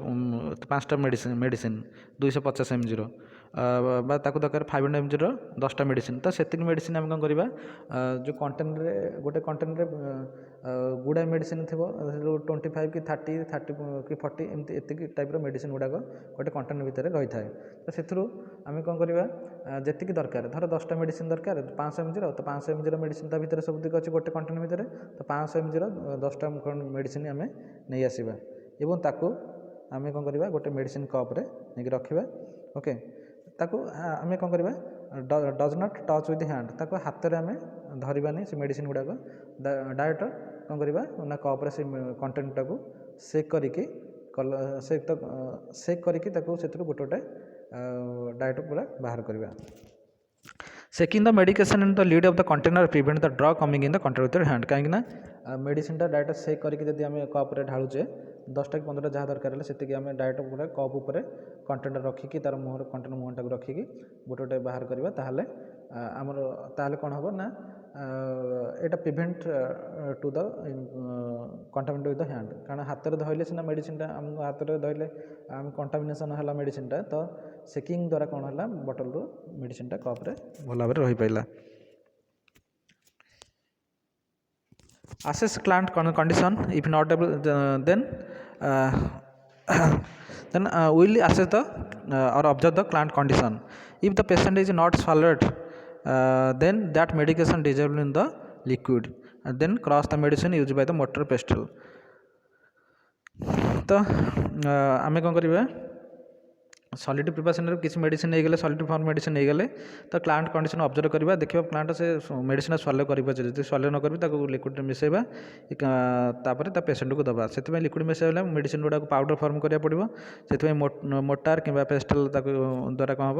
5टा मेडिसिन 250 mg बा ताकू दरकार 500 mg 10टा मेडिसिन तो सेतिकी मेडिसिन आम कौन करवा जो कंटेनर गोटे कंटेनर गुड़ाए मेडिसिन थी 25 कि 30 कि 40 एमती एतिकी टाइप मेडिसिन गुड़ाक गोटे कंटेनर भितर रही था तो से आम कौन करवा जी दरकार धर 10टा मेडिसिन दरकार 500 mg तो 500 mg मेडिसिन ता भितर सब दिक अच्छे गोटे कंटेनर भितर तो 500 mg 10टा मेडिसिन आम नहीं आसवा एवं ताकू आम कौन करवा गोटे मेडिसिन कप रे नहीं रखा ओके ताकू आम कौन करवा does not touch with hand ताकू हाथ में आम धरवानी से मेडिसिन गुड़ाक डायरेक्ट कौन करवा ना कप रे से कंटेंट टाकू सेक करके सेक करके गोटे गोटे डायरेक्ट पूरा बाहर करवा shaking the medication in the lid of the container prevent the drug coming in the container with hand कहीं मेडिसिन डायरेक्ट सेक करके जब आम कप रे ढालुचे 10टा कि 15टा जहाँ दरकार है आम डायरेक्ट पूरा कप उपर कंटेनर रखिकी तार मुहर कंटेनर मुहटा को रखिकी गोटे गोटे बाहर करवा ताहले आमर ताहले कौन हम ना एटा prevent to the contaminate with the hand कारण हाथ में धरले सीना मेडिसिन आम हाथ में धरले आम कंटामिनेशन है मेडिसिन तो सेकिंग द्वारा कौन है बटल रू मेडिसिन कप रे भल भाव रही पाला assess client condition if not able then will assess the or observe the client condition if the patient is not swallowed then that medication dissolved in the liquid and then cross the medicine used by the motor pestle तो आम कौन करवा solid preparation किसी medicine नहीं गले solid form medicine नहीं गले तो क्लांट कंडीशन ऑब्जर्व करवा देखिए क्लांट से मेडिसिन स्वालो कर स्वालो न करी लिक्विड मिसेबा तापर ता पेशेंट को दबा से लिक्विड मिसेबा मेडिसिन गुड़ा पाउडर फॉर्म करा पड़ो से मोटार कि पेस्टल द्वारा कौन हम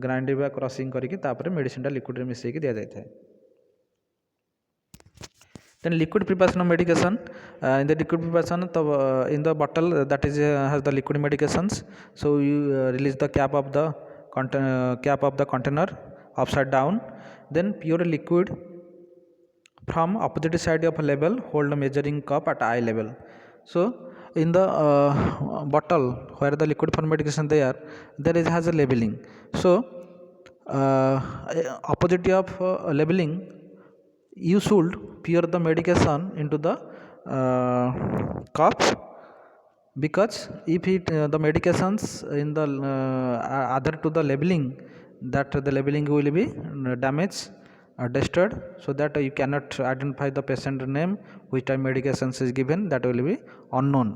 ग्राइंड क्रसिंग करके मेडिसिन लिक्विड मिसेक दि जाए then liquid preparation of medication in the liquid preparation in the bottle that is has the liquid medications so you release the cap of the container upside down then pure liquid from opposite side of a label hold a measuring cup at eye level so in the bottle where the liquid form medication there is has a labeling so opposite of labeling you should pour the medication into the cup because if the medications in the other to the labeling that the labeling will be damaged or destroyed so that you cannot identify the patient name which type medications is given that will be unknown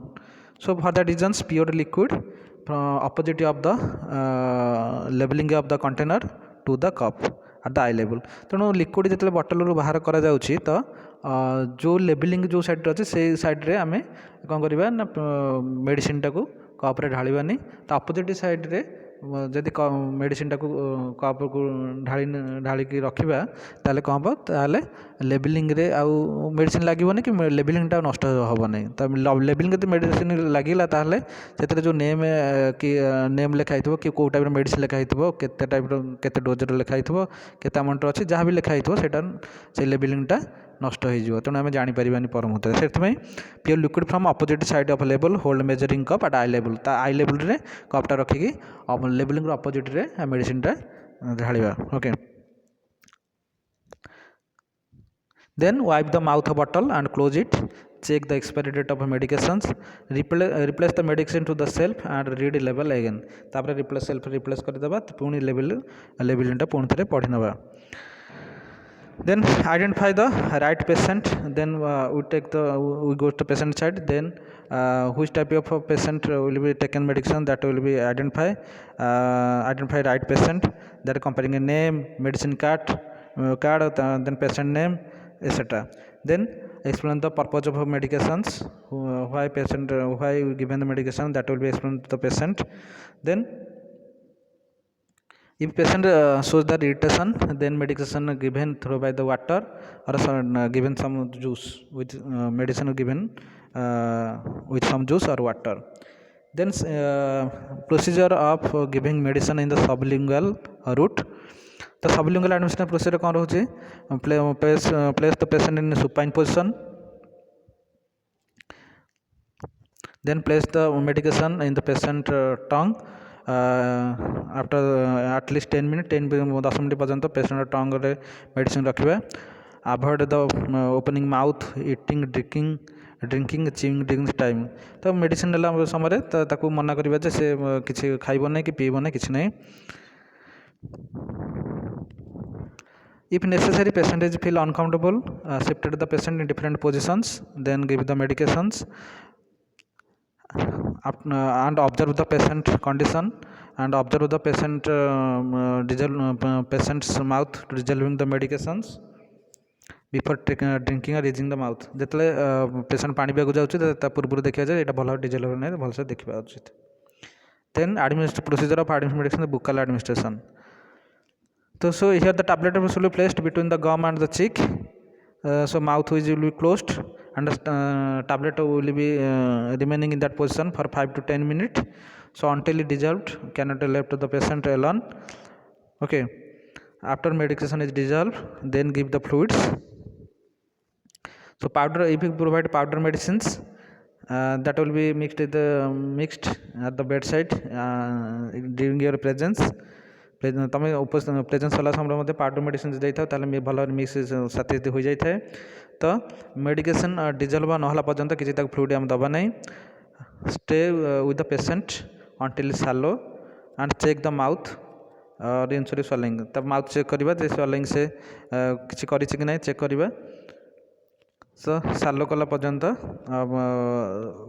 So for that reasons pure liquid opposite of the leveling of the container to the cup at the eye level. ତେଣୁ liquid ଯେତେବେଳେ ବଟଲରୁ ବାହାର କରାଯାଉଛି ତ ଯେଉଁ labelling ଯେଉଁ ସାଇଡ଼୍ରେ ଅଛି ସେଇ ସାଇଡ଼୍ରେ ଆମେ କ'ଣ କରିବା ନା ମେଡ଼ିସିନଟାକୁ କପ୍ରେ ଢାଳିବାନି, ତା ଅପୋଜିଟ୍ ସାଇଡ଼୍ରେ ଯଦି ମେଡ଼ିସିନଟାକୁ କପ୍କୁ ଢାଳିକି ରଖିବା ତାହେଲେ କ'ଣ ହେବ, ତାହେଲେ ଲେବେଲିଂରେ ଆଉ ମେଡ଼ିସିନ ଲାଗିବନି କି ଲେବେଲିଂଟା ନଷ୍ଟ ହେବ ନାହିଁ। ତ ଲେବେଲିଂ ଯଦି ମେଡ଼ିସିନ ଲାଗିଲା ତାହେଲେ ସେଥିରେ ଯେଉଁ ନେମ୍ କି ନେମ୍ ଲେଖା ହେଇଥିବ କି କେଉଁ ଟାଇପ୍ର ମେଡ଼ିସିନ ଲେଖା ହେଇଥିବ, କେତେ ଟାଇପ୍ର କେତେ ଡୋଜ୍ର ଲେଖା ହେଇଥିବ, କେତେ ଆମାଉଣ୍ଟର ଅଛି, ଯାହା ବି ଲେଖା ହେଇଥିବ ସେଇଟା ସେଇ ଲେବେଲିଂଟା ନଷ୍ଟ ହୋଇଯିବ। ତେଣୁ ଆମେ ଜାଣିପାରିବାନି ପର ମୁହୂର୍ତ୍ତରେ। ସେଥିପାଇଁ pure liquid from opposite side of label hold measuring cup at eye ଲେବଲ୍, ତା ଆଇ ଲେବଲ୍ରେ କପ୍ଟା ରଖିକି ଲେବେଲିଂର ଅପୋଜିଟ୍ରେ ମେଡ଼ିସିନଟା ଢାଳିବା। Okay, then wipe the mouth of bottle and close it, check the expiry date of medications, replace the medicine to the shelf and read label again। तापर replace shelf replace कर देबा, पुणी लेबलिंगटा पुणी थरे पढ़ी नबा। Then identify the right patient, then we go to patient side, then which type of patient will be taken medication, that will be identify right patient, that comparing a name, medicine card, then patient name, etc. Then explain the purpose of medications, why given the medication, that will be explained to the patient. Then if patient shows the irritation, then medication given through by the water or given some juice with medicine given with some juice or water. Then procedure of giving medicine in the sublingual route. The sublingual administration procedure कौन रहुचे, place the patient in supine position, then place the medication in the patient tongue after at least 10 minutes 10 minute पर्यंत patient tongue रे medicine रखिबा। Avoid the opening mouth, eating, drinking, chewing during time. तो medicine नेला समय ताकू मना करिबा जे से किछि खाइबो नै कि पीबो नै किछि नै। If necessary, patient is feel uncomfortable, shifted the patient in different positions, then give the medications and observe the patient condition and observe the patient patient's mouth dissolving the medications before drinking or using the mouth। ଯେତେବେଳେ patient ପାଣି ପିବାକୁ ଯାଉଛି ତା ପୂର୍ବରୁ ଦେଖିବା ଯେ ଏଇଟା ଭଲ dissolve ନାହିଁ, ଭଲସେ ଦେଖିବା ଉଚିତ। Then procedure of administration, buccal administration। So here the tablet will be placed between the gum and the cheek, so mouth will be closed and tablet will be remaining in that position for 5 to 10 minutes, so until it dissolved, cannot left the patient alone। Okay, after medication is dissolved, then give the fluids। So powder, if you provide powder medicines, that will be mixed at the bedside during your presence। तुम presence होला समय मध्य powder medicine देता ताले भल mix साथी हो जाए। तो मेडिकेशन डिजल्व नहला पर्यंत किसी फ्लूइड आम दबा नहीं। Stay with the patient until swallow and check the mouth ensure swallowing. तब माउथ चेक करवा स्वेलिंग से किसी कर ना चेक करवा। सो सालो कला पर्यंत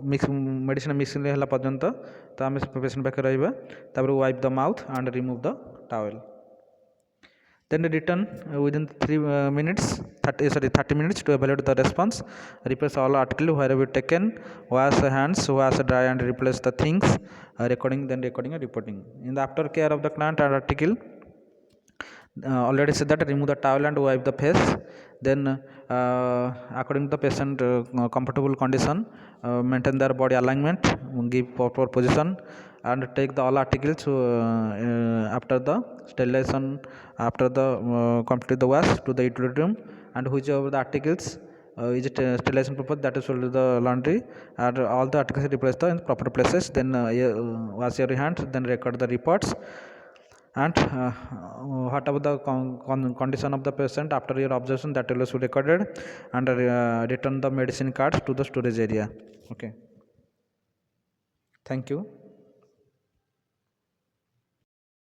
मेडिसिन मिक्सिंग है पर्यंत तो आम पेशेंट पाखे रहा। Wipe the mouth and remove the towel। Then return within 30 minutes to evaluate the response। Replace all article wherever taken, wash hands, wash dry and replace the things, recording and reporting। In the aftercare of the client and article, already said that remove the towel and wipe the face। Then according to the patient comfortable condition, maintain their body alignment, give proper position and take the all articles after the sterilization, after the complete the wash to the utility room, and whichever the articles is sterilization purpose, that is the laundry, and all the articles replace in proper places। Then wash your hands, then record the reports and whatever the condition of the patient after your observation, that will also recorded and return the medicine cards to the storage area। Okay, thank you।